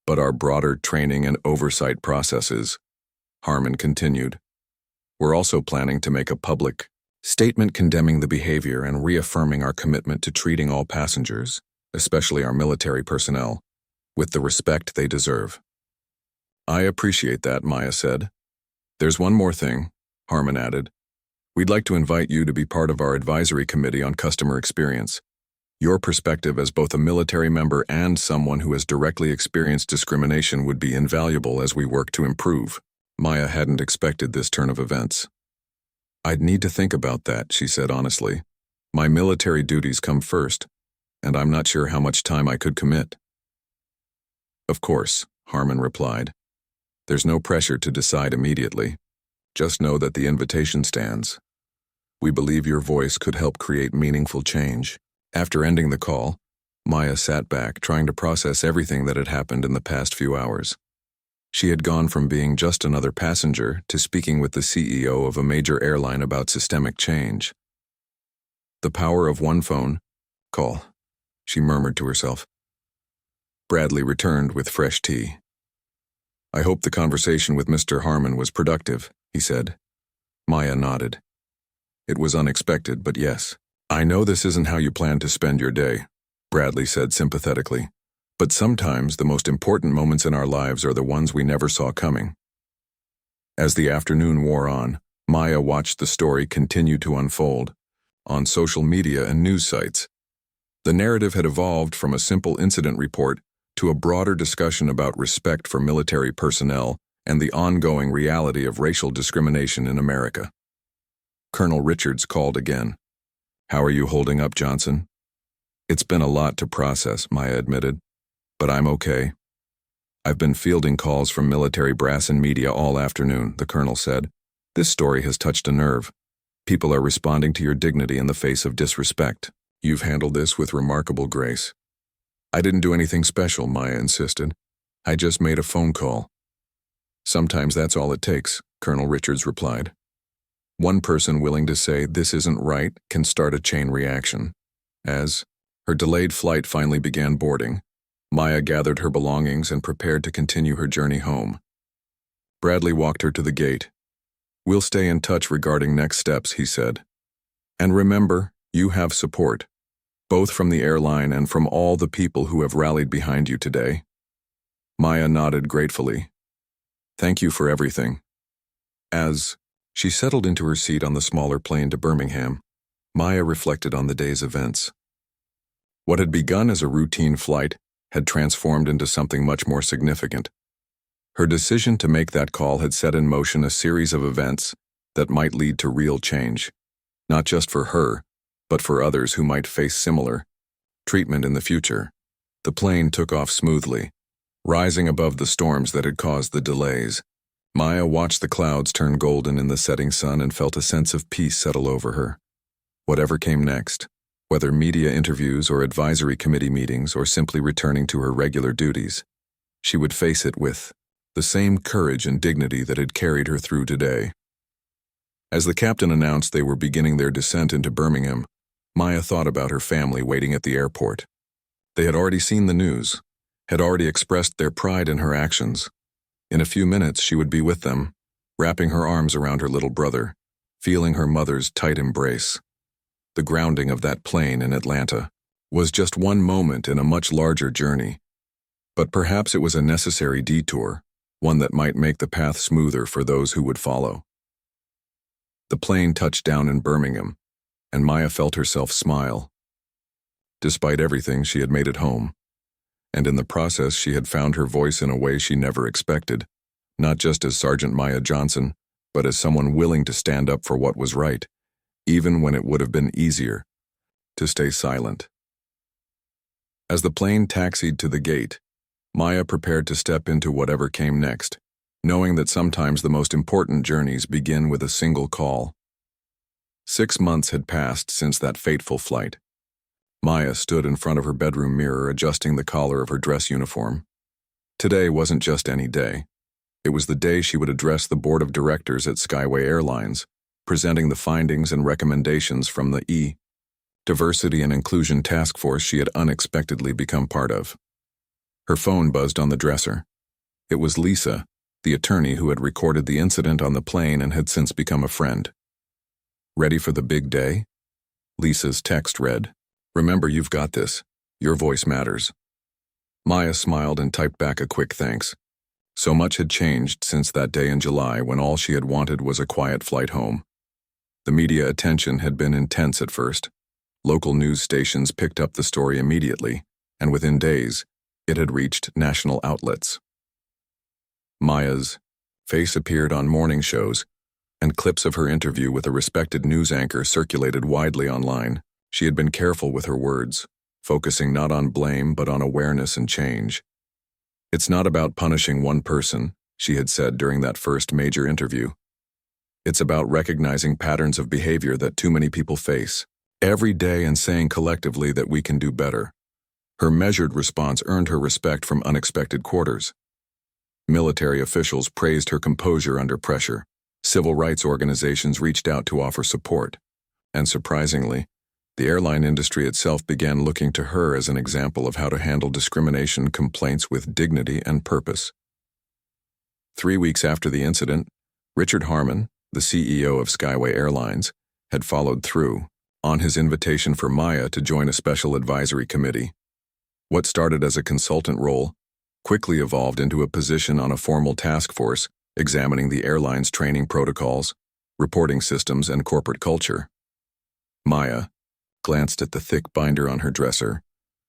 but our broader training and oversight processes, Harmon continued. We're also planning to make a public statement condemning the behavior and reaffirming our commitment to treating all passengers, especially our military personnel, with the respect they deserve. I appreciate that, Maya said. There's one more thing, Harmon added. We'd like to invite you to be part of our advisory committee on customer experience. Your perspective as both a military member and someone who has directly experienced discrimination would be invaluable as we work to improve. Maya hadn't expected this turn of events. I'd need to think about that, she said honestly. My military duties come first, and I'm not sure how much time I could commit. Of course, Harmon replied. There's no pressure to decide immediately. Just know that the invitation stands. We believe your voice could help create meaningful change. After ending the call, Maya sat back, trying to process everything that had happened in the past few hours. She had gone from being just another passenger to speaking with the CEO of a major airline about systemic change. The power of one phone call, she murmured to herself. Bradley returned with fresh tea. I hope the conversation with Mr. Harmon was productive, he said. Maya nodded. It was unexpected, but yes. I know this isn't how you plan to spend your day, Bradley said sympathetically, but sometimes the most important moments in our lives are the ones we never saw coming. As the afternoon wore on, Maya watched the story continue to unfold on social media and news sites. The narrative had evolved from a simple incident report to a broader discussion about respect for military personnel and the ongoing reality of racial discrimination in America. Colonel Richards called again. How are you holding up, Johnson? It's been a lot to process, Maya admitted, but I'm okay. I've been fielding calls from military brass and media all afternoon, the colonel said. This story has touched a nerve. People are responding to your dignity in the face of disrespect. You've handled this with remarkable grace. I didn't do anything special, Maya insisted. I just made a phone call. Sometimes that's all it takes, Colonel Richards replied. One person willing to say this isn't right can start a chain reaction. As her delayed flight finally began boarding, Maya gathered her belongings and prepared to continue her journey home. Bradley walked her to the gate. We'll stay in touch regarding next steps, he said. And remember, you have support, both from the airline and from all the people who have rallied behind you today. Maya nodded gratefully. Thank you for everything. As she settled into her seat on the smaller plane to Birmingham, Maya reflected on the day's events. What had begun as a routine flight had transformed into something much more significant. Her decision to make that call had set in motion a series of events that might lead to real change, not just for her, but for others who might face similar treatment in the future. The plane took off smoothly, rising above the storms that had caused the delays. Maya watched the clouds turn golden in the setting sun and felt a sense of peace settle over her. Whatever came next, whether media interviews or advisory committee meetings or simply returning to her regular duties, she would face it with the same courage and dignity that had carried her through today. As the captain announced they were beginning their descent into Birmingham, Maya thought about her family waiting at the airport. They had already seen the news, had already expressed their pride in her actions. In a few minutes she would be with them, wrapping her arms around her little brother, feeling her mother's tight embrace. The grounding of that plane in Atlanta was just one moment in a much larger journey, but perhaps it was a necessary detour, one that might make the path smoother for those who would follow. The plane touched down in Birmingham, and Maya felt herself smile. Despite everything, she had made it home, and in the process she had found her voice in a way she never expected, not just as Sergeant Maya Johnson, but as someone willing to stand up for what was right, even when it would have been easier to stay silent. As the plane taxied to the gate, Maya prepared to step into whatever came next, knowing that sometimes the most important journeys begin with a single call. 6 months had passed since that fateful flight. Maya stood in front of her bedroom mirror, adjusting the collar of her dress uniform. Today wasn't just any day. It was the day she would address the board of directors at Skyway Airlines, presenting the findings and recommendations from the Diversity and Inclusion Task Force she had unexpectedly become part of. Her phone buzzed on the dresser. It was Lisa, the attorney who had recorded the incident on the plane and had since become a friend. "Ready for the big day?" Lisa's text read, "Remember, you've got this. Your voice matters." Maya smiled and typed back a quick thanks. So much had changed since that day in July when all she had wanted was a quiet flight home. The media attention had been intense at first. Local news stations picked up the story immediately, and within days, it had reached national outlets. Maya's face appeared on morning shows, and clips of her interview with a respected news anchor circulated widely online. She had been careful with her words, focusing not on blame but on awareness and change. "It's not about punishing one person," she had said during that first major interview. "It's about recognizing patterns of behavior that too many people face every day and saying collectively that we can do better." Her measured response earned her respect from unexpected quarters. Military officials praised her composure under pressure. Civil rights organizations reached out to offer support. And surprisingly, the airline industry itself began looking to her as an example of how to handle discrimination complaints with dignity and purpose. 3 weeks after the incident, Richard Harmon, the CEO of Skyway Airlines, had followed through on his invitation for Maya to join a special advisory committee. What started as a consultant role quickly evolved into a position on a formal task force examining the airline's training protocols, reporting systems, and corporate culture. Maya glanced at the thick binder on her dresser,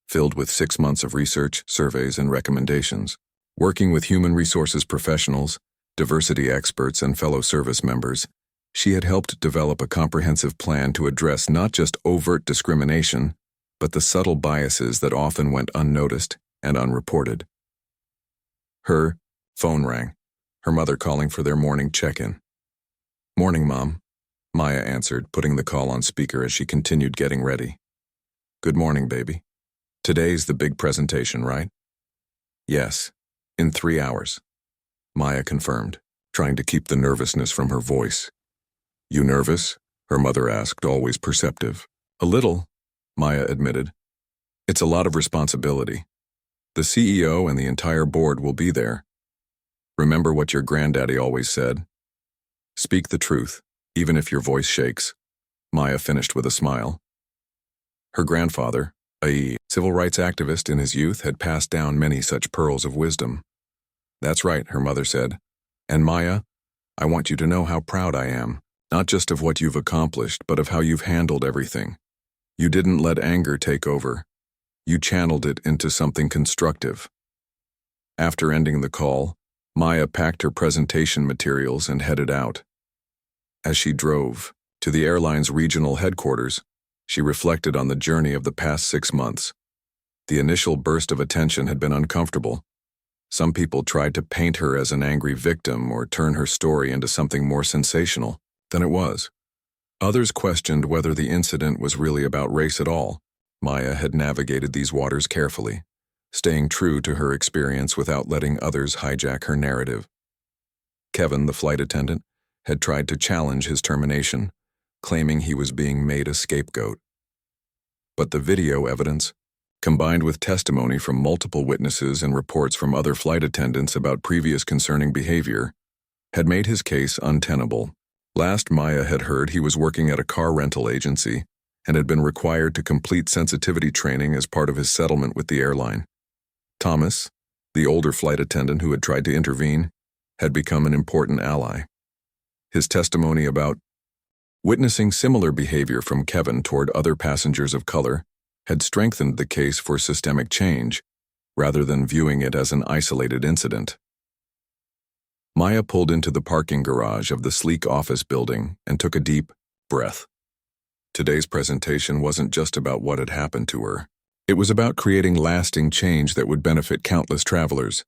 filled with 6 months of research, surveys, and recommendations. Working with human resources professionals, diversity experts, and fellow service members, she had helped develop a comprehensive plan to address not just overt discrimination, but the subtle biases that often went unnoticed and unreported. Her phone rang, her mother calling for their morning check-in. "Morning, Mom," Maya answered, putting the call on speaker as she continued getting ready. "Good morning, baby. Today's the big presentation, right?" "Yes, in 3 hours," Maya confirmed, trying to keep the nervousness from her voice. "You nervous?" her mother asked, always perceptive. "A little," Maya admitted. "It's a lot of responsibility. The CEO and the entire board will be there. Remember what your granddaddy always said? Speak the truth, even if your voice shakes," Maya finished with a smile. Her grandfather, a civil rights activist in his youth, had passed down many such pearls of wisdom. "That's right," her mother said. "And Maya, I want you to know how proud I am, not just of what you've accomplished, but of how you've handled everything. You didn't let anger take over. You channeled it into something constructive." After ending the call, Maya packed her presentation materials and headed out. As she drove to the airline's regional headquarters, she reflected on the journey of the past 6 months. The initial burst of attention had been uncomfortable. Some people tried to paint her as an angry victim or turn her story into something more sensational than it was. Others questioned whether the incident was really about race at all. Maya had navigated these waters carefully, staying true to her experience without letting others hijack her narrative. Kevin, the flight attendant, had tried to challenge his termination, claiming he was being made a scapegoat. But the video evidence, combined with testimony from multiple witnesses and reports from other flight attendants about previous concerning behavior, had made his case untenable. Last Maya had heard, he was working at a car rental agency and had been required to complete sensitivity training as part of his settlement with the airline. Thomas, the older flight attendant who had tried to intervene, had become an important ally. His testimony about witnessing similar behavior from Kevin toward other passengers of color had strengthened the case for systemic change, rather than viewing it as an isolated incident. Maya pulled into the parking garage of the sleek office building and took a deep breath. Today's presentation wasn't just about what had happened to her. It was about creating lasting change that would benefit countless travelers,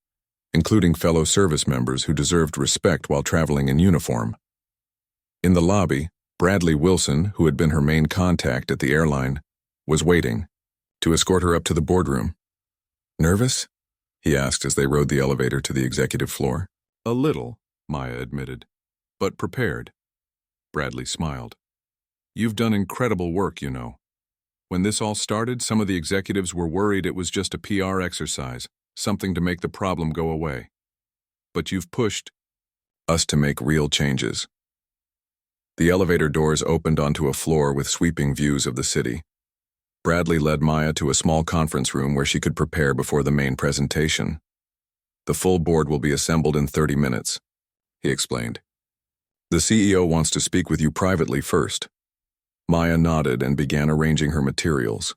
including fellow service members who deserved respect while traveling in uniform. In the lobby, Bradley Wilson, who had been her main contact at the airline, was waiting, to escort her up to the boardroom. "Nervous?" he asked as they rode the elevator to the executive floor. "A little," Maya admitted. "But prepared." Bradley smiled. "You've done incredible work, you know. When this all started, some of the executives were worried it was just a PR exercise, something to make the problem go away. But you've pushed us to make real changes." The elevator doors opened onto a floor with sweeping views of the city. Bradley led Maya to a small conference room where she could prepare before the main presentation. "The full board will be assembled in 30 minutes, he explained. "The CEO wants to speak with you privately first." Maya nodded and began arranging her materials.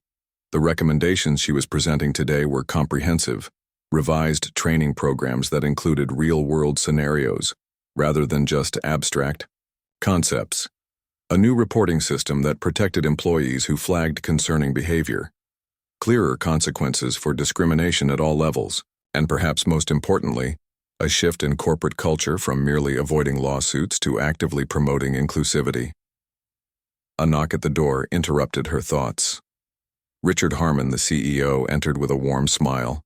The recommendations she was presenting today were comprehensive, revised training programs that included real-world scenarios, rather than just abstract concepts. A new reporting system that protected employees who flagged concerning behavior. Clearer consequences for discrimination at all levels, and perhaps most importantly, a shift in corporate culture from merely avoiding lawsuits to actively promoting inclusivity. A knock at the door interrupted her thoughts. Richard Harmon, the CEO, entered with a warm smile.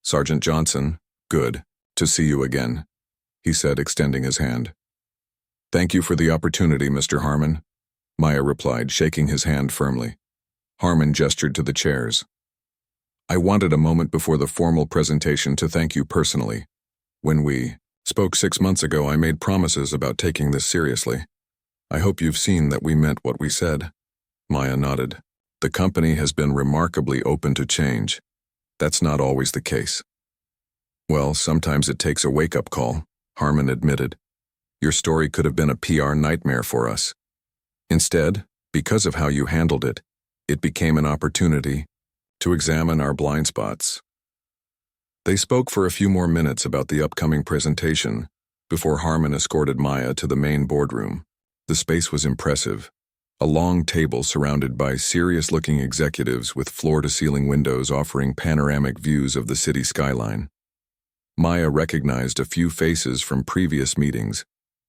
"Sergeant Johnson, good to see you again," he said, extending his hand. "Thank you for the opportunity, Mr. Harmon," Maya replied, shaking his hand firmly. Harmon gestured to the chairs. "I wanted a moment before the formal presentation to thank you personally. When we spoke 6 months ago, I made promises about taking this seriously. I hope you've seen that we meant what we said." Maya nodded. "The company has been remarkably open to change. That's not always the case." "Well, sometimes it takes a wake-up call," Harmon admitted. "Your story could have been a PR nightmare for us. Instead, because of how you handled it, it became an opportunity to examine our blind spots." They spoke for a few more minutes about the upcoming presentation before Harmon escorted Maya to the main boardroom. The space was impressive. A long table surrounded by serious-looking executives with floor-to-ceiling windows offering panoramic views of the city skyline. Maya recognized a few faces from previous meetings,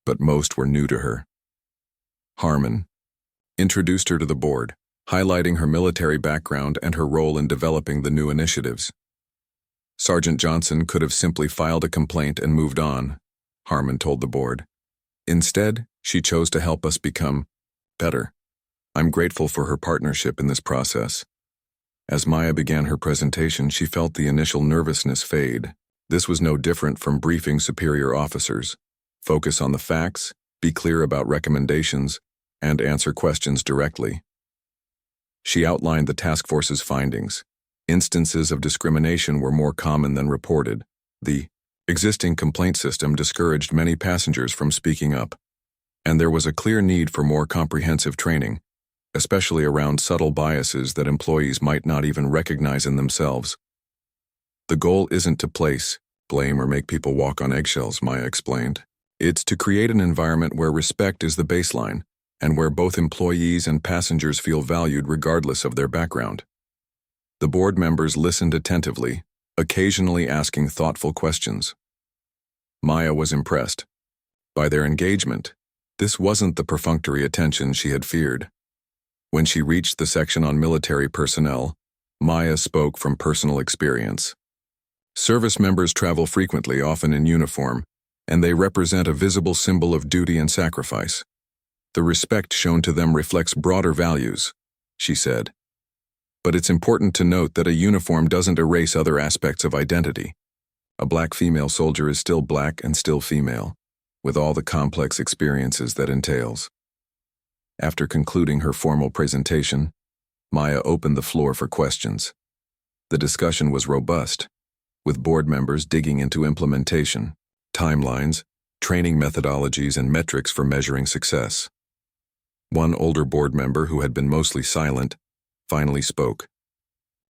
but most were new to her. Harmon introduced her to the board, highlighting her military background and her role in developing the new initiatives. Sergeant Johnson could have simply filed a complaint and moved on, Harmon told the board. Instead, she chose to help us become better. I'm grateful for her partnership in this process. As Maya began her presentation, she felt the initial nervousness fade. This was no different from briefing superior officers. Focus on the facts, be clear about recommendations, and answer questions directly. She outlined the task force's findings. Instances of discrimination were more common than reported. The existing complaint system discouraged many passengers from speaking up, and there was a clear need for more comprehensive training, especially around subtle biases that employees might not even recognize in themselves. The goal isn't to place blame or make people walk on eggshells, Maya explained. It's to create an environment where respect is the baseline, and where both employees and passengers feel valued regardless of their background. The board members listened attentively, occasionally asking thoughtful questions. Maya was impressed by their engagement. This wasn't the perfunctory attention she had feared. When she reached the section on military personnel, Maya spoke from personal experience. Service members travel frequently, often in uniform, and they represent a visible symbol of duty and sacrifice. The respect shown to them reflects broader values, she said. But it's important to note that a uniform doesn't erase other aspects of identity. A black female soldier is still black and still female, with all the complex experiences that entails. After concluding her formal presentation, Maya opened the floor for questions. The discussion was robust, with board members digging into implementation, timelines, training methodologies, and metrics for measuring success. One older board member, who had been mostly silent, finally spoke.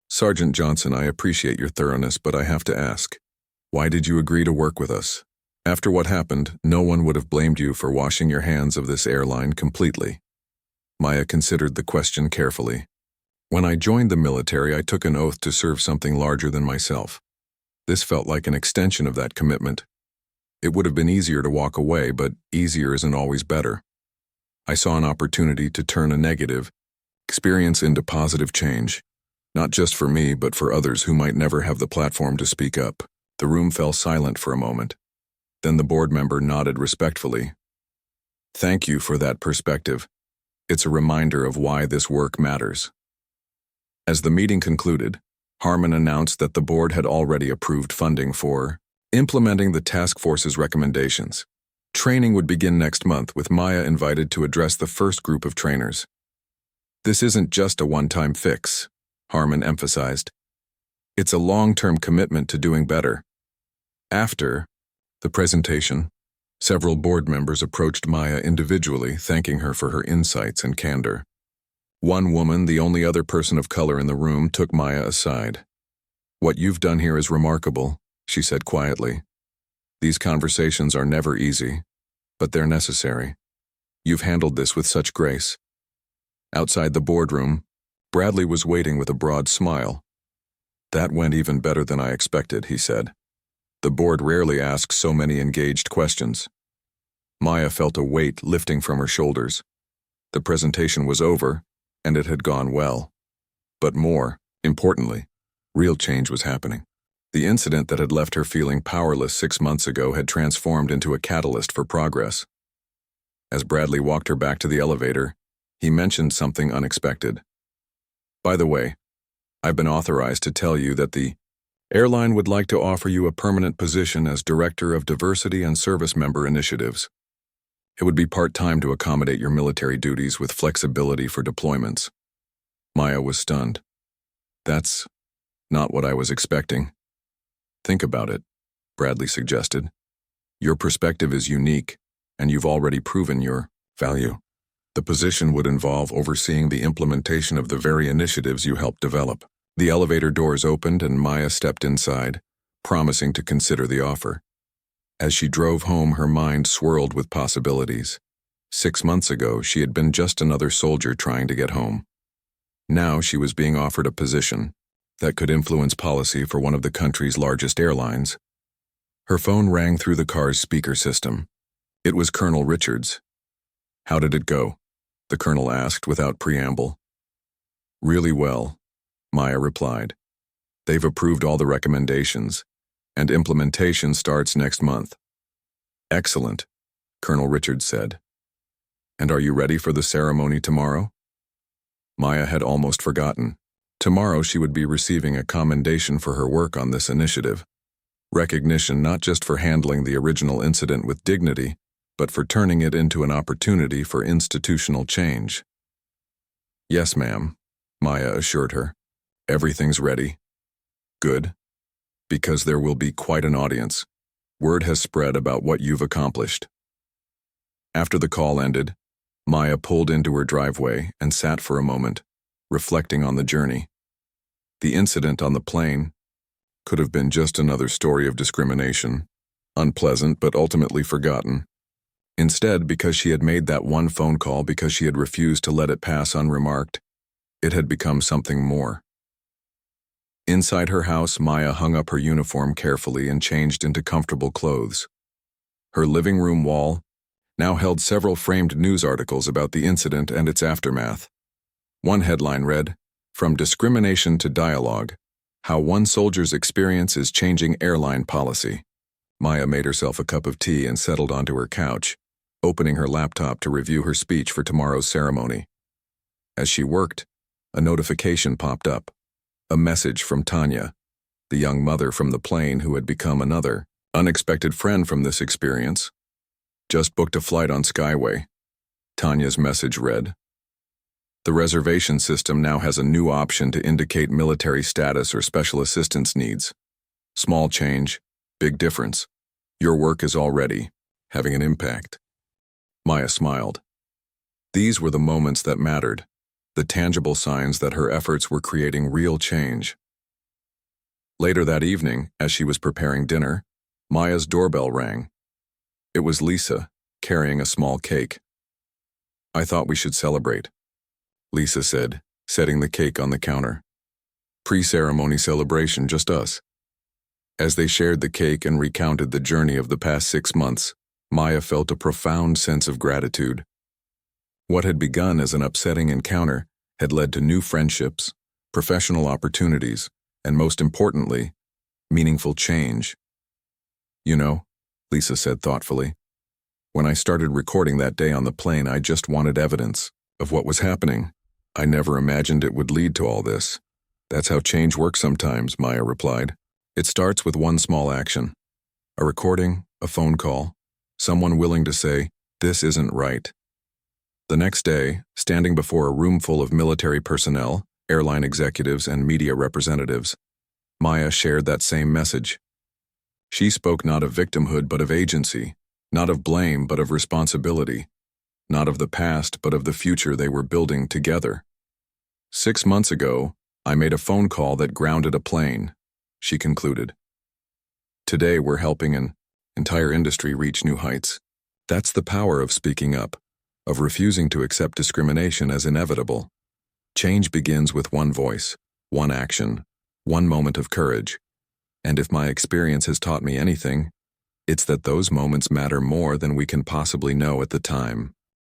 Sergeant Johnson, I appreciate your thoroughness, but I have to ask, why did you agree to work with us? After what happened, no one would have blamed you for washing your hands of this airline completely. Maya considered the question carefully. When I joined the military, I took an oath to serve something larger than myself. This felt like an extension of that commitment. It would have been easier to walk away, but easier isn't always better. I saw an opportunity to turn a negative experience into positive change. Not just for me, but for others who might never have the platform to speak up. The room fell silent for a moment. Then the board member nodded respectfully. Thank you for that perspective. It's a reminder of why this work matters. As the meeting concluded, Harmon announced that the board had already approved funding for implementing the task force's recommendations. Training would begin next month, with Maya invited to address the first group of trainers. This isn't just a one-time fix, Harmon emphasized. It's a long-term commitment to doing better. After the presentation, several board members approached Maya individually, thanking her for her insights and candor. One woman, the only other person of color in the room, took Maya aside. "What you've done here is remarkable," she said quietly. "These conversations are never easy, but they're necessary. You've handled this with such grace." Outside the boardroom, Bradley was waiting with a broad smile. "That went even better than I expected," he said. "The board rarely asks so many engaged questions." Maya felt a weight lifting from her shoulders. The presentation was over, and it had gone well. But more importantly, real change was happening. The incident that had left her feeling powerless 6 months ago had transformed into a catalyst for progress. As Bradley walked her back to the elevator, he mentioned something unexpected. "By the way, I've been authorized to tell you that the airline would like to offer you a permanent position as Director of Diversity and Service Member Initiatives. It would be part-time to accommodate your military duties with flexibility for deployments." Maya was stunned. "That's not what I was expecting." "Think about it," Bradley suggested. "Your perspective is unique, and you've already proven your value. The position would involve overseeing the implementation of the very initiatives you helped develop." The elevator doors opened and Maya stepped inside, promising to consider the offer. As she drove home, her mind swirled with possibilities. 6 months ago, she had been just another soldier trying to get home. Now she was being offered a position that could influence policy for one of the country's largest airlines. Her phone rang through the car's speaker system. It was Colonel Richards. "How did it go?" the colonel asked without preamble. "Really well," Maya replied. "They've approved all the recommendations, and implementation starts next month." "Excellent," Colonel Richards said. "And are you ready for the ceremony tomorrow?" Maya had almost forgotten. Tomorrow she would be receiving a commendation for her work on this initiative. Recognition not just for handling the original incident with dignity, but for turning it into an opportunity for institutional change. "Yes, ma'am," Maya assured her. "Everything's ready." "Good. Because there will be quite an audience. Word has spread about what you've accomplished." After the call ended, Maya pulled into her driveway and sat for a moment, reflecting on the journey. The incident on the plane could have been just another story of discrimination, unpleasant but ultimately forgotten. Instead, because she had made that one phone call, because she had refused to let it pass unremarked, it had become something more. Inside her house, Maya hung up her uniform carefully and changed into comfortable clothes. Her living room wall now held several framed news articles about the incident and its aftermath. One headline read, "From Discrimination to Dialogue, How One Soldier's Experience is Changing Airline Policy." Maya made herself a cup of tea and settled onto her couch, opening her laptop to review her speech for tomorrow's ceremony. As she worked, a notification popped up. A message from Tanya, the young mother from the plane who had become another unexpected friend from this experience. "Just booked a flight on Skyway." Tanya's message read, "The reservation system now has a new option to indicate military status or special assistance needs. Small change, big difference. Your work is already having an impact." Maya smiled. These were the moments that mattered, the tangible signs that her efforts were creating real change. Later that evening, as she was preparing dinner, Maya's doorbell rang. It was Lisa, carrying a small cake. "I thought we should celebrate," Lisa said, setting the cake on the counter. "Pre-ceremony celebration, just us." As they shared the cake and recounted the journey of the past 6 months, Maya felt a profound sense of gratitude. What had begun as an upsetting encounter had led to new friendships, professional opportunities, and most importantly, meaningful change. You know, Lisa said thoughtfully, when I started recording that day on the plane, I just wanted evidence of what was happening. I never imagined it would lead to all this. That's how change works sometimes, Maya replied. It starts with one small action. A recording, a phone call, someone willing to say, "This isn't right." The next day, standing before a room full of military personnel, airline executives, and media representatives, Maya shared that same message. She spoke not of victimhood but of agency, not of blame but of responsibility, not of the past but of the future they were building together. 6 months ago, I made a phone call that grounded a plane, she concluded. Today we're helping an entire industry reach new heights. That's the power of speaking up, of refusing to accept discrimination as inevitable. Change begins with one voice, one action, one moment of courage. And if my experience has taught me anything, it's that those moments matter more than we can possibly know at the time.